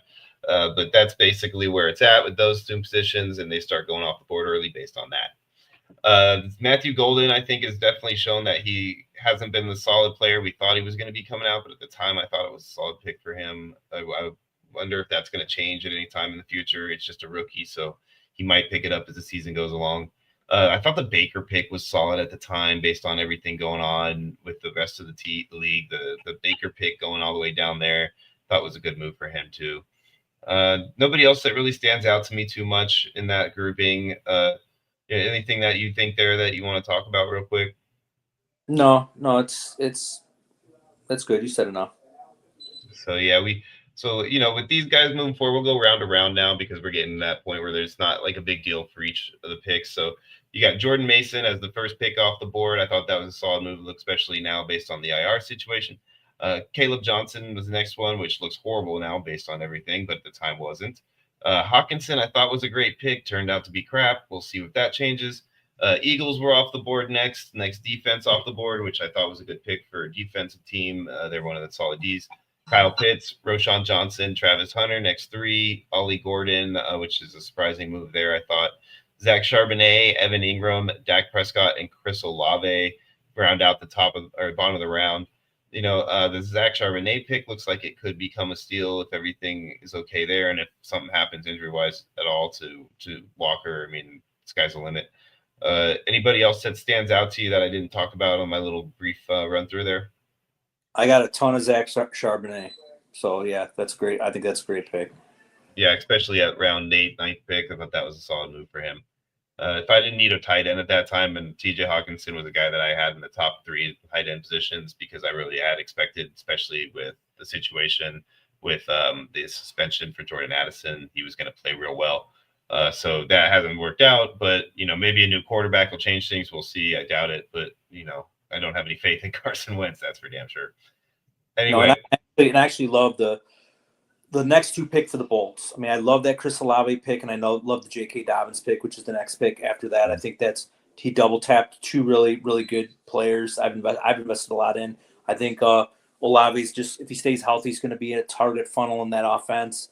But that's basically where it's at with those 2 positions, and they start going off the board early based on that. Matthew Golden, I think, has definitely shown that he hasn't been the solid player we thought he was going to be coming out, but at the time I thought it was a solid pick for him. I wonder if that's going to change at any time in the future. It's just a rookie, so he might pick it up as the season goes along. I thought the Baker pick was solid at the time based on everything going on with the rest of the league. The Baker pick going all the way down there, thought was a good move for him too. Nobody else that really stands out to me too much in that grouping. Anything that you think there that you want to talk about real quick? No, it's that's good. You said enough. So yeah, with these guys moving forward, we'll go round to round now because we're getting to that point where there's not like a big deal for each of the picks. So you got Jordan Mason as the first pick off the board. I thought that was a solid move, especially now based on the IR situation. Caleb Johnson was the next one, which looks horrible now based on everything, but at the time wasn't. Hawkinson, I thought was a great pick. Turned out to be crap. We'll see if that changes. Eagles were off the board next. Next defense off the board, which I thought was a good pick for a defensive team. They're one of the solid Ds. Kyle Pitts, Roshan Johnson, Travis Hunter, next 3. Ollie Gordon, which is a surprising move there, I thought. Zach Charbonnet, Evan Ingram, Dak Prescott, and Chris Olave round out the bottom of the round. The Zach Charbonnet pick looks like it could become a steal if everything is okay there, and if something happens injury-wise at all to Walker, I mean, sky's the limit. Anybody else that stands out to you that I didn't talk about on my little brief run through there? I got a ton of Zach Charbonnet. So, yeah, that's great. I think that's a great pick. Yeah, especially at round 8, 9th pick. I thought that was a solid move for him. If I didn't need a tight end at that time, and TJ Hawkinson was a guy that I had in the top 3 tight end positions because I really had expected, especially with the situation with the suspension for Jordan Addison, he was going to play real well. So that hasn't worked out, but, maybe a new quarterback will change things. We'll see. I doubt it, but, I don't have any faith in Carson Wentz. That's for damn sure. Anyway. No, and I actually love the next 2 pick for the Bolts. I mean, I love that Chris Olave pick, and I love the J.K. Dobbins pick, which is the next pick after that. I think he double tapped 2 really, really good players. I've invested a lot in. I think Olave's just, if he stays healthy, he's going to be a target funnel in that offense.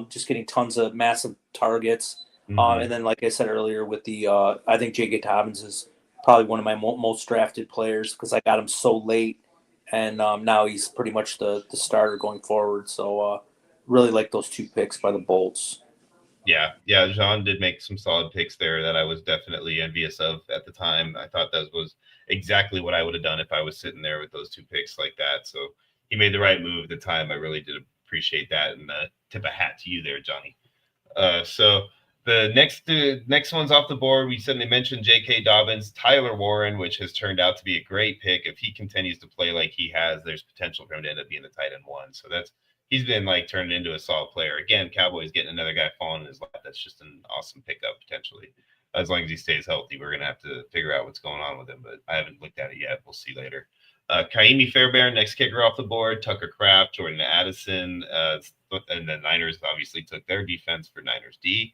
Just getting tons of massive targets. Mm-hmm. And then, like I said earlier, with I think J.K. Dobbins is probably one of my most drafted players because I got him so late, and now he's pretty much the starter going forward. So really like those 2 picks by the Bolts. Yeah. Jean did make some solid picks there that I was definitely envious of at the time. I thought that was exactly what I would have done if I was sitting there with those two picks like that. So he made the right move at the time. I really did appreciate that, and tip a hat to you there, Johnny. So the next one's off the board. We suddenly mentioned J.K. Dobbins, Tyler Warren, which has turned out to be a great pick. If he continues to play like he has, there's potential for him to end up being the tight end one. So he's been like turned into a solid player. Again, Cowboys getting another guy falling in his lap. That's just an awesome pickup potentially. As long as he stays healthy, we're gonna have to figure out what's going on with him. But I haven't looked at it yet. We'll see later. Kaimi Fairbairn, next kicker off the board. Tucker Kraft, Jordan Addison, and the Niners obviously took their defense for Niners D.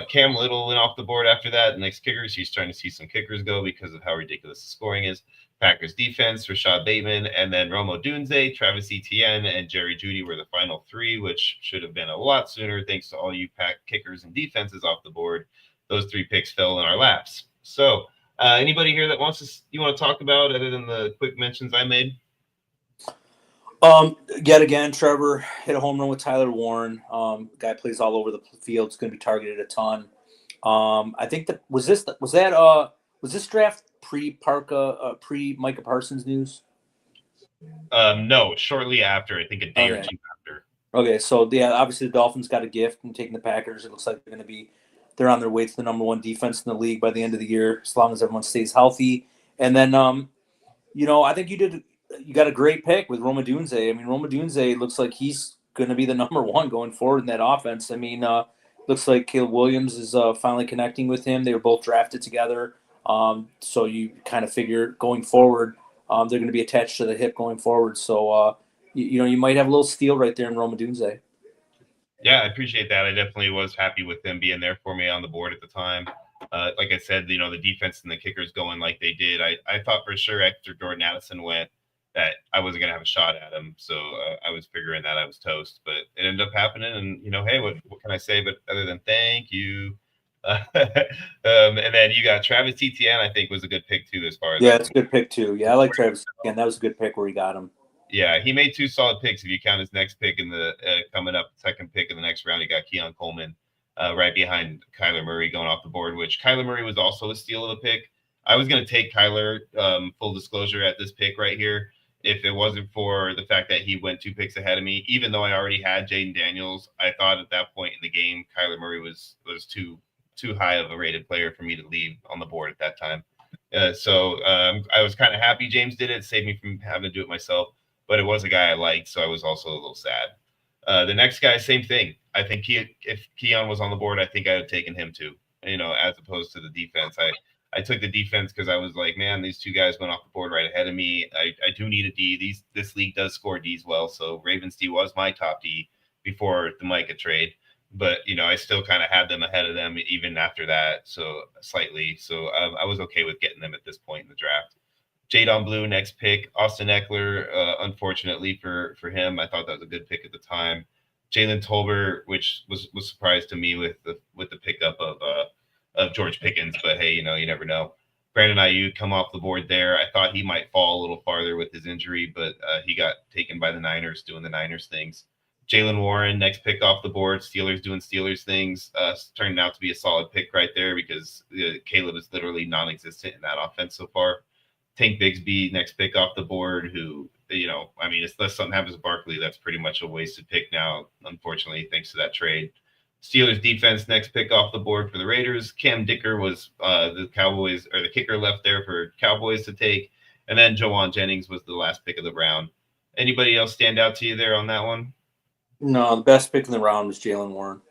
Cam Little went off the board after that. Next kickers, he's starting to see some kickers go because of how ridiculous the scoring is. Packers defense, Rashad Bateman, and then Romo Dunze, Travis Etienne, and Jerry Jeudy were the final three, which should have been a lot sooner thanks to all you pack kickers and defenses off the board. Those three picks fell in our laps. So anybody here that you want to talk about other than the quick mentions I made? Yet again, Trevor hit a home run with Tyler Warren. Guy plays all over the field. It's going to be targeted a ton. I think that was this draft pre Micah Parsons news? No, shortly after. I think a day or two after. Okay, so yeah, obviously the Dolphins got a gift from taking the Packers. It looks like they're on their way to the number one defense in the league by the end of the year, as long as everyone stays healthy. And then, I think you got a great pick with Roma Dunze. I mean, Roma Dunze looks like he's going to be the number one going forward in that offense. I mean, looks like Caleb Williams is finally connecting with him. They were both drafted together. So you kind of figure going forward, they're going to be attached to the hip going forward. So, you might have a little steal right there in Roma Dunze. Yeah, I appreciate that. I definitely was happy with them being there for me on the board at the time. Like I said, the defense and the kickers going like they did. I thought for sure after Jordan Addison went that I wasn't going to have a shot at him. So I was figuring that I was toast. But it ended up happening. And, hey, what can I say but other than thank you? And then you got Travis Etienne, I think, was a good pick, too, as far as. Yeah, it's a good pick, too. Yeah, I like Travis Etienne. That was a good pick where he got him. Yeah, he made two solid picks. If you count his next pick in the coming up second pick in the next round, he got Keon Coleman right behind Kyler Murray going off the board, which Kyler Murray was also a steal of the pick. I was going to take Kyler, full disclosure, at this pick right here if it wasn't for the fact that he went two picks ahead of me. Even though I already had Jaden Daniels, I thought at that point in the game Kyler Murray was too high of a rated player for me to leave on the board at that time. So I was kind of happy James did it, saved me from having to do it myself. But it was a guy I liked, so I was also a little sad. The next guy, same thing. I think if Keon was on the board, I think I would have taken him too, as opposed to the defense. I took the defense because I was like, man, these two guys went off the board right ahead of me. I do need a D. This league does score Ds well, so Ravens D was my top D before the Micah trade. But, I still kind of had them ahead of them even after that, so slightly. So I was okay with getting them at this point in the draft. Jadon Blue, next pick. Austin Eckler, unfortunately for him, I thought that was a good pick at the time. Jalen Tolbert, which was surprised to me with the pickup of George Pickens, but hey, you never know. Brandon Ayuk come off the board there. I thought he might fall a little farther with his injury, but he got taken by the Niners doing the Niners things. Jalen Warren, next pick off the board. Steelers doing Steelers things. Turned out to be a solid pick right there because Caleb is literally non-existent in that offense so far. Tank Bigsby, next pick off the board, who, unless something happens to Barkley, that's pretty much a wasted pick now, unfortunately, thanks to that trade. Steelers defense, next pick off the board for the Raiders. Cam Dicker was the Cowboys, or the kicker left there for Cowboys to take. And then Jawan Jennings was the last pick of the round. Anybody else stand out to you there on that one? No, the best pick in the round was Jalen Warren.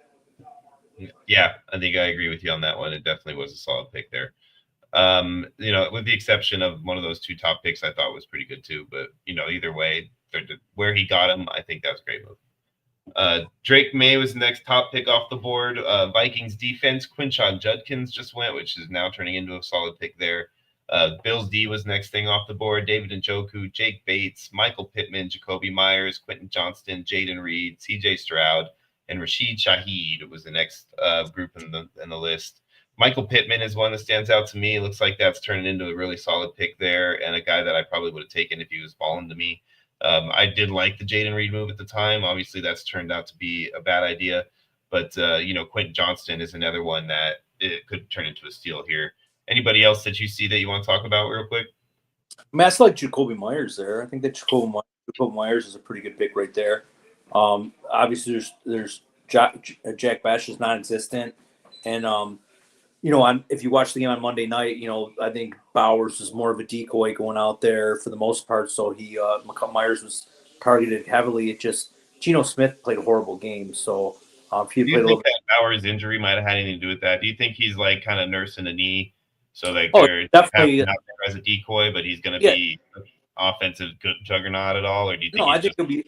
Yeah, I think I agree with you on that one. It definitely was a solid pick there. With the exception of one of those two top picks, I thought was pretty good too. But either way, where he got him, I think that was a great move. Drake May was the next top pick off the board. Vikings defense, Quinshon Judkins just went, which is now turning into a solid pick there. Bills D was next thing off the board. David Njoku, Jake Bates, Michael Pittman, Jacoby Myers, Quentin Johnston, Jaden Reed, CJ Stroud, and Rashid Shaheed was the next group in the list. Michael Pittman is one that stands out to me. It looks like that's turning into a really solid pick there and a guy that I probably would have taken if he was falling to me. I did like the Jaden Reed move at the time. Obviously, that's turned out to be a bad idea. But Quentin Johnston is another one that it could turn into a steal here. Anybody else that you see that you want to talk about real quick? I mean, I still like Jacoby Myers there. I think that Jacoby Myers is a pretty good pick right there. Obviously, there's Jack Bash is non-existent, and if you watch the game on Monday night, I think Bowers was more of a decoy going out there for the most part. So Myers was targeted heavily. It just Geno Smith played a horrible game. So if he Do played you a little think that Bowers' injury might have had anything to do with that? Do you think he's like kind of nursing a knee, so like they're having definitely, him out there as a decoy, but he's going to yeah. be offensive juggernaut at all, or do you think No, I he's think just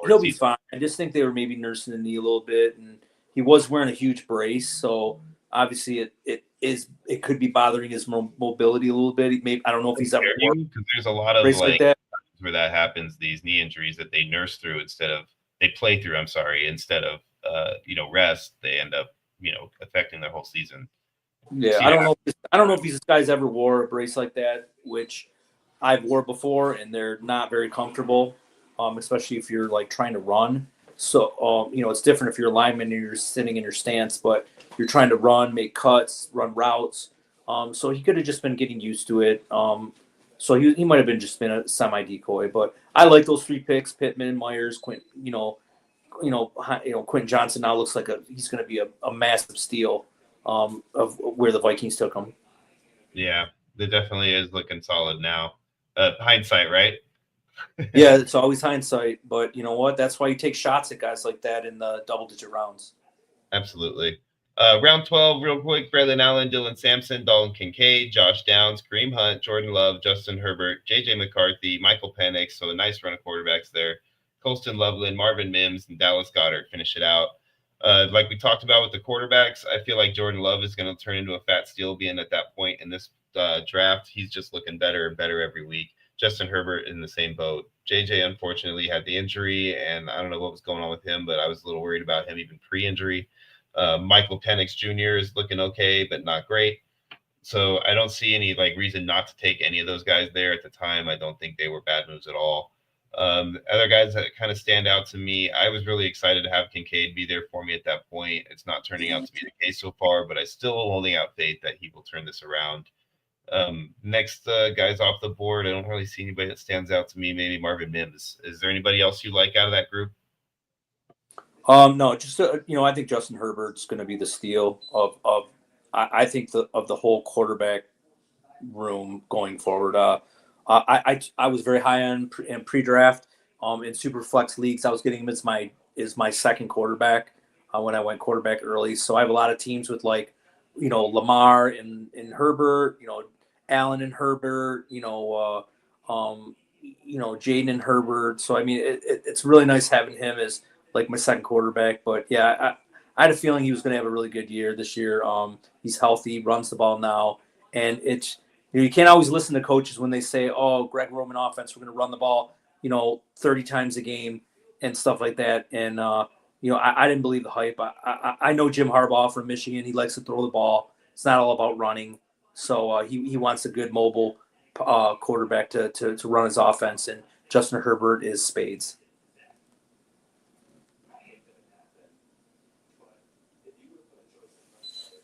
he'll be fine. I just think they were maybe nursing the knee a little bit, and he was wearing a huge brace, so obviously it could be bothering his mobility a little bit. Maybe I don't know if he's ever worn because there's a lot a of brace like that. where that happens, these knee injuries that they nurse through they play through. I'm sorry, instead of rest, they end up affecting their whole season. Yeah, So, I don't know if these guys ever wore a brace like that, which I've wore before, and they're not very comfortable, especially if you're like trying to run. So it's different if you're a lineman and you're sitting in your stance, but you're trying to run, make cuts, run routes. So he could have just been getting used to it. So he might have been a semi decoy, but I like those 3 picks: Pittman, Myers, Quint. Quentin Johnson now looks like he's going to be a massive steal of where the Vikings took him. Yeah, it definitely is looking solid now. Hindsight, right? Yeah, it's always hindsight, but you know what? That's why you take shots at guys like that in the double-digit rounds. Absolutely. Round 12, real quick: Braylon Allen, Dylan Sampson, Dalton Kincaid, Josh Downs, Kareem Hunt, Jordan Love, Justin Herbert, J.J. McCarthy, Michael Penix. So a nice run of quarterbacks there. Colston Loveland, Marvin Mims, and Dallas Goedert finish it out. Like we talked about with the quarterbacks, I feel like Jordan Love is going to turn into a fat steal being at that point in this draft. He's just looking better and better every week. Justin Herbert in the same boat. JJ unfortunately had the injury, and I don't know what was going on with him, but I was a little worried about him even pre-injury. Michael Penix Jr. is looking okay, but not great. So I don't see any reason not to take any of those guys there at the time. I don't think they were bad moves at all. Other guys that kind of stand out to me, I was really excited to have Kincaid be there for me at that point. It's not turning out to be the case so far, but I still holding out faith that he will turn this around. Next guys off the board, I don't really see anybody that stands out to me. Maybe Marvin Mims. Is there anybody else you like out of that group? No, just I think Justin Herbert's going to be the steal of I think of the whole quarterback room going forward. I was very high on in pre-draft. In super flex leagues, I was getting him as my second quarterback when I went quarterback early. So I have a lot of teams with Lamar and Herbert, Allen and Herbert, Jaden and Herbert. So I mean, it's really nice having him as like my second quarterback. But yeah, I had a feeling he was going to have a really good year this year. He's healthy, runs the ball now, and you can't always listen to coaches when they say, "Oh, Greg Roman offense, we're going to run the ball, 30 times a game and stuff like that." And I didn't believe the hype. I know Jim Harbaugh from Michigan. He likes to throw the ball. It's not all about running. So he wants a good mobile quarterback to run his offense, and Justin Herbert is spades.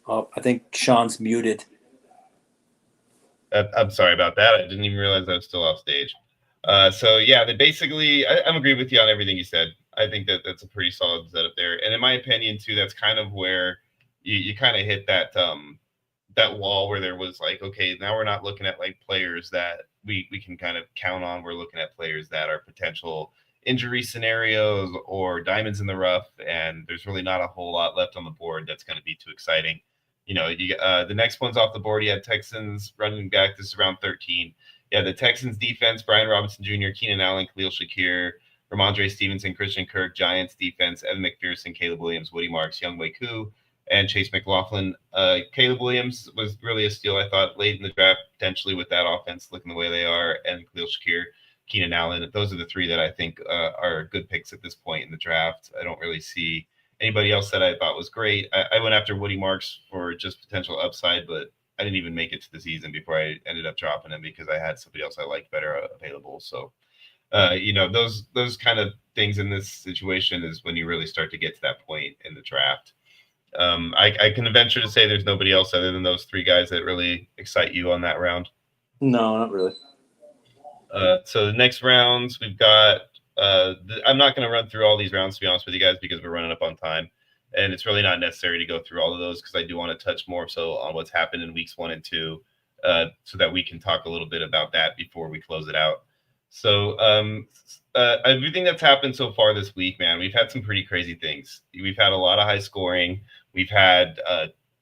I think Sean's muted. I'm sorry about that. I didn't even realize I was still off stage. So yeah, I'm agree with you on everything you said. I think that's a pretty solid setup there. And in my opinion too, that's kind of where you kind of hit that wall where there was okay, now we're not looking at players that we can kind of count on. We're looking at players that are potential injury scenarios or diamonds in the rough, and there's really not a whole lot left on the board that's going to be too exciting. The next one's off the board. You had Texans running back. This is round 13. Yeah, the Texans defense: Brian Robinson Jr., Keenan Allen, Khalil Shakir, Ramondre Stevenson, Christian Kirk. Giants defense: Evan McPherson, Caleb Williams, Woody Marks, Younghoe Koo, and Chase McLaughlin. Caleb Williams was really a steal, I thought, late in the draft, potentially with that offense looking the way they are, and Khalil Shakir, Keenan Allen. Those are the three that I think are good picks at this point in the draft. I don't really see anybody else that I thought was great. I went after Woody Marks for just potential upside, but I didn't even make it to the season before I ended up dropping him because I had somebody else I liked better available. So those kind of things in this situation is when you really start to get to that point in the draft. I can venture to say there's nobody else other than those three guys that really excite you on that round. No, not really. So the next rounds we've got. I'm not going to run through all these rounds, to be honest with you guys, because we're running up on time, and it's really not necessary to go through all of those because I do want to touch more so on what's happened in weeks 1 and 2, so that we can talk a little bit about that before we close it out. So everything that's happened so far this week, man, we've had some pretty crazy things. We've had a lot of high scoring. We've had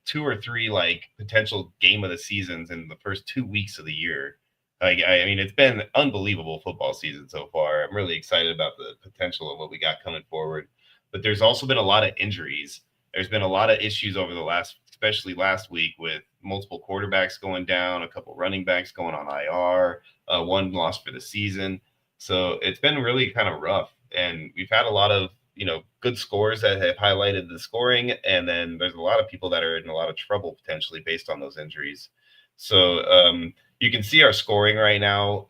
2 or 3 like potential game of the seasons in the first 2 weeks of the year. I mean, it's been unbelievable football season so far. I'm really excited about the potential of what we got coming forward. But there's also been a lot of injuries. There's been a lot of issues over the especially last week, with multiple quarterbacks going down, a couple running backs going on IR, one loss for the season. So it's been really kind of rough. And we've had a lot of, good scores that have highlighted the scoring. And then there's a lot of people that are in a lot of trouble potentially based on those injuries. So you can see our scoring right now.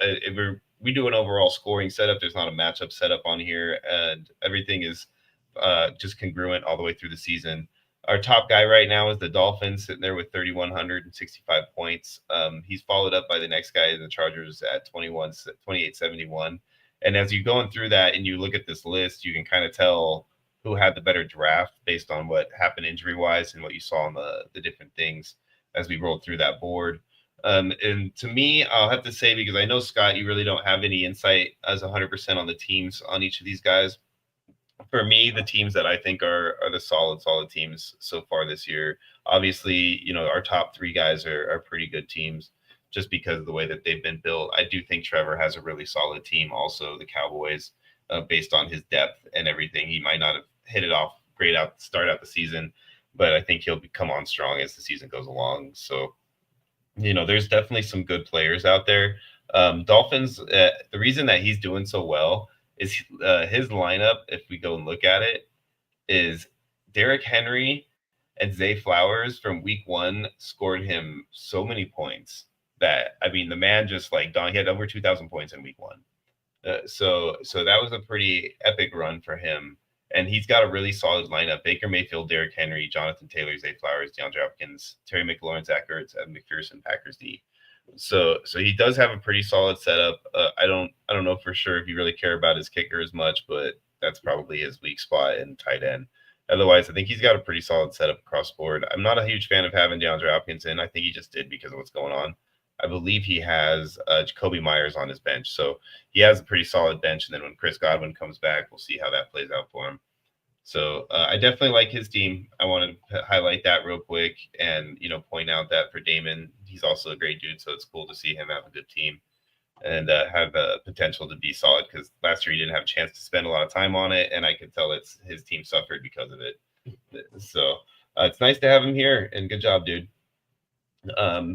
We do an overall scoring setup. There's not a matchup setup on here, and everything is just congruent all the way through the season. Our top guy right now is the Dolphins, sitting there with 3,165 points. He's followed up by the next guy in the Chargers at 2,871. And as you're going through that and you look at this list, you can kind of tell who had the better draft based on what happened injury-wise and what you saw on the different things as we rolled through that board. And to me, I'll have to say, because I know, Scott, you really don't have any insight as 100% on the teams on each of these guys. For me, the teams that I think are the solid teams so far this year, obviously, our top 3 guys are pretty good teams just because of the way that they've been built. I do think Trevor has a really solid team. Also, the Cowboys, based on his depth and everything, he might not have hit it off great start out the season, but I think he'll come on strong as the season goes along. So, there's definitely some good players out there. Dolphins, the reason that he's doing so well is his lineup, if we go and look at it, is Derrick Henry and Zay Flowers from week 1 scored him so many points that, I mean, the man just he had over 2,000 points in week 1. So that was a pretty epic run for him. And he's got a really solid lineup: Baker Mayfield, Derrick Henry, Jonathan Taylor, Zay Flowers, DeAndre Hopkins, Terry McLaurin, Zach Ertz, Evan McPherson, Packers D. So he does have a pretty solid setup. I don't know for sure if you really care about his kicker as much, but that's probably his weak spot in tight end. Otherwise, I think he's got a pretty solid setup across the board. I'm not a huge fan of having DeAndre Hopkins in. I think he just did because of what's going on. I believe he has Jacoby Myers on his bench. So he has a pretty solid bench. And then when Chris Godwin comes back, we'll see how that plays out for him. So I definitely like his team. I want to highlight that real quick and, point out that for Damon, he's also a great dude. So it's cool to see him have a good team and have a potential to be solid, because last year he didn't have a chance to spend a lot of time on it. And I could tell his team suffered because of it. So it's nice to have him here, and good job, dude.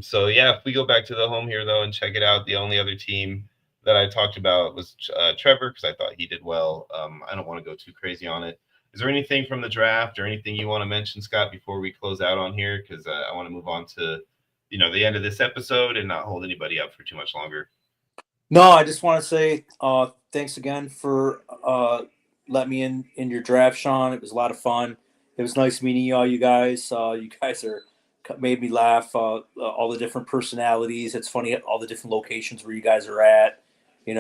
So yeah, if we go back to the home here though and check it out, the only other team that I talked about was Trevor, because I thought he did well. I don't want to go too crazy on it. Is there anything from the draft or anything you want to mention, Scott, before we close out on here? Because I want to move on to, the end of this episode and not hold anybody up for too much longer. No, I just want to say thanks again for letting me in your draft, Sean. It was a lot of fun. It was nice meeting all you guys. You guys made me laugh. All the different personalities. It's funny, all the different locations where you guys are at. You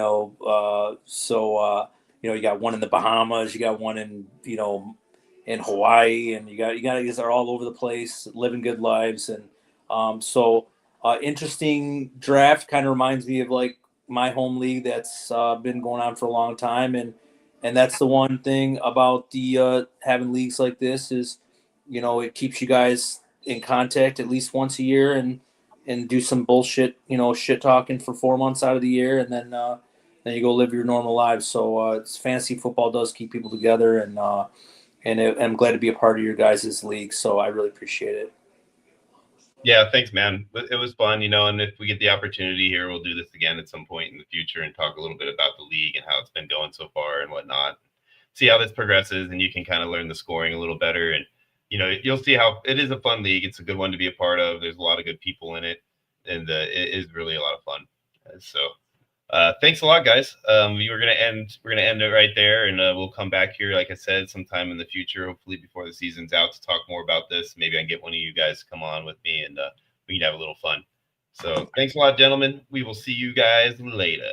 got one in the Bahamas, you got one in in Hawaii, and you guys are all over the place, living good lives. And interesting draft. Kind of reminds me of like my home league that's been going on for a long time, and that's the one thing about the having leagues like this is, it keeps you guys in contact at least once a year, and do some bullshit, shit talking for 4 months out of the year, and then you go live your normal lives. So it's fantasy football does keep people together, and I'm glad to be a part of your guys' league. So I really appreciate it. Yeah, thanks, man. It was fun, and if we get the opportunity here, we'll do this again at some point in the future and talk a little bit about the league and how it's been going so far and whatnot. See how this progresses, and you can kind of learn the scoring a little better. And, you'll see how it is a fun league. It's a good one to be a part of. There's a lot of good people in it, and it is really a lot of fun. So Thanks a lot, guys. We're gonna end it right there, and we'll come back here, like I said, sometime in the future, hopefully before the season's out, to talk more about this. Maybe I can get one of you guys to come on with me, and we can have a little fun. So thanks a lot, gentlemen. We will see you guys later.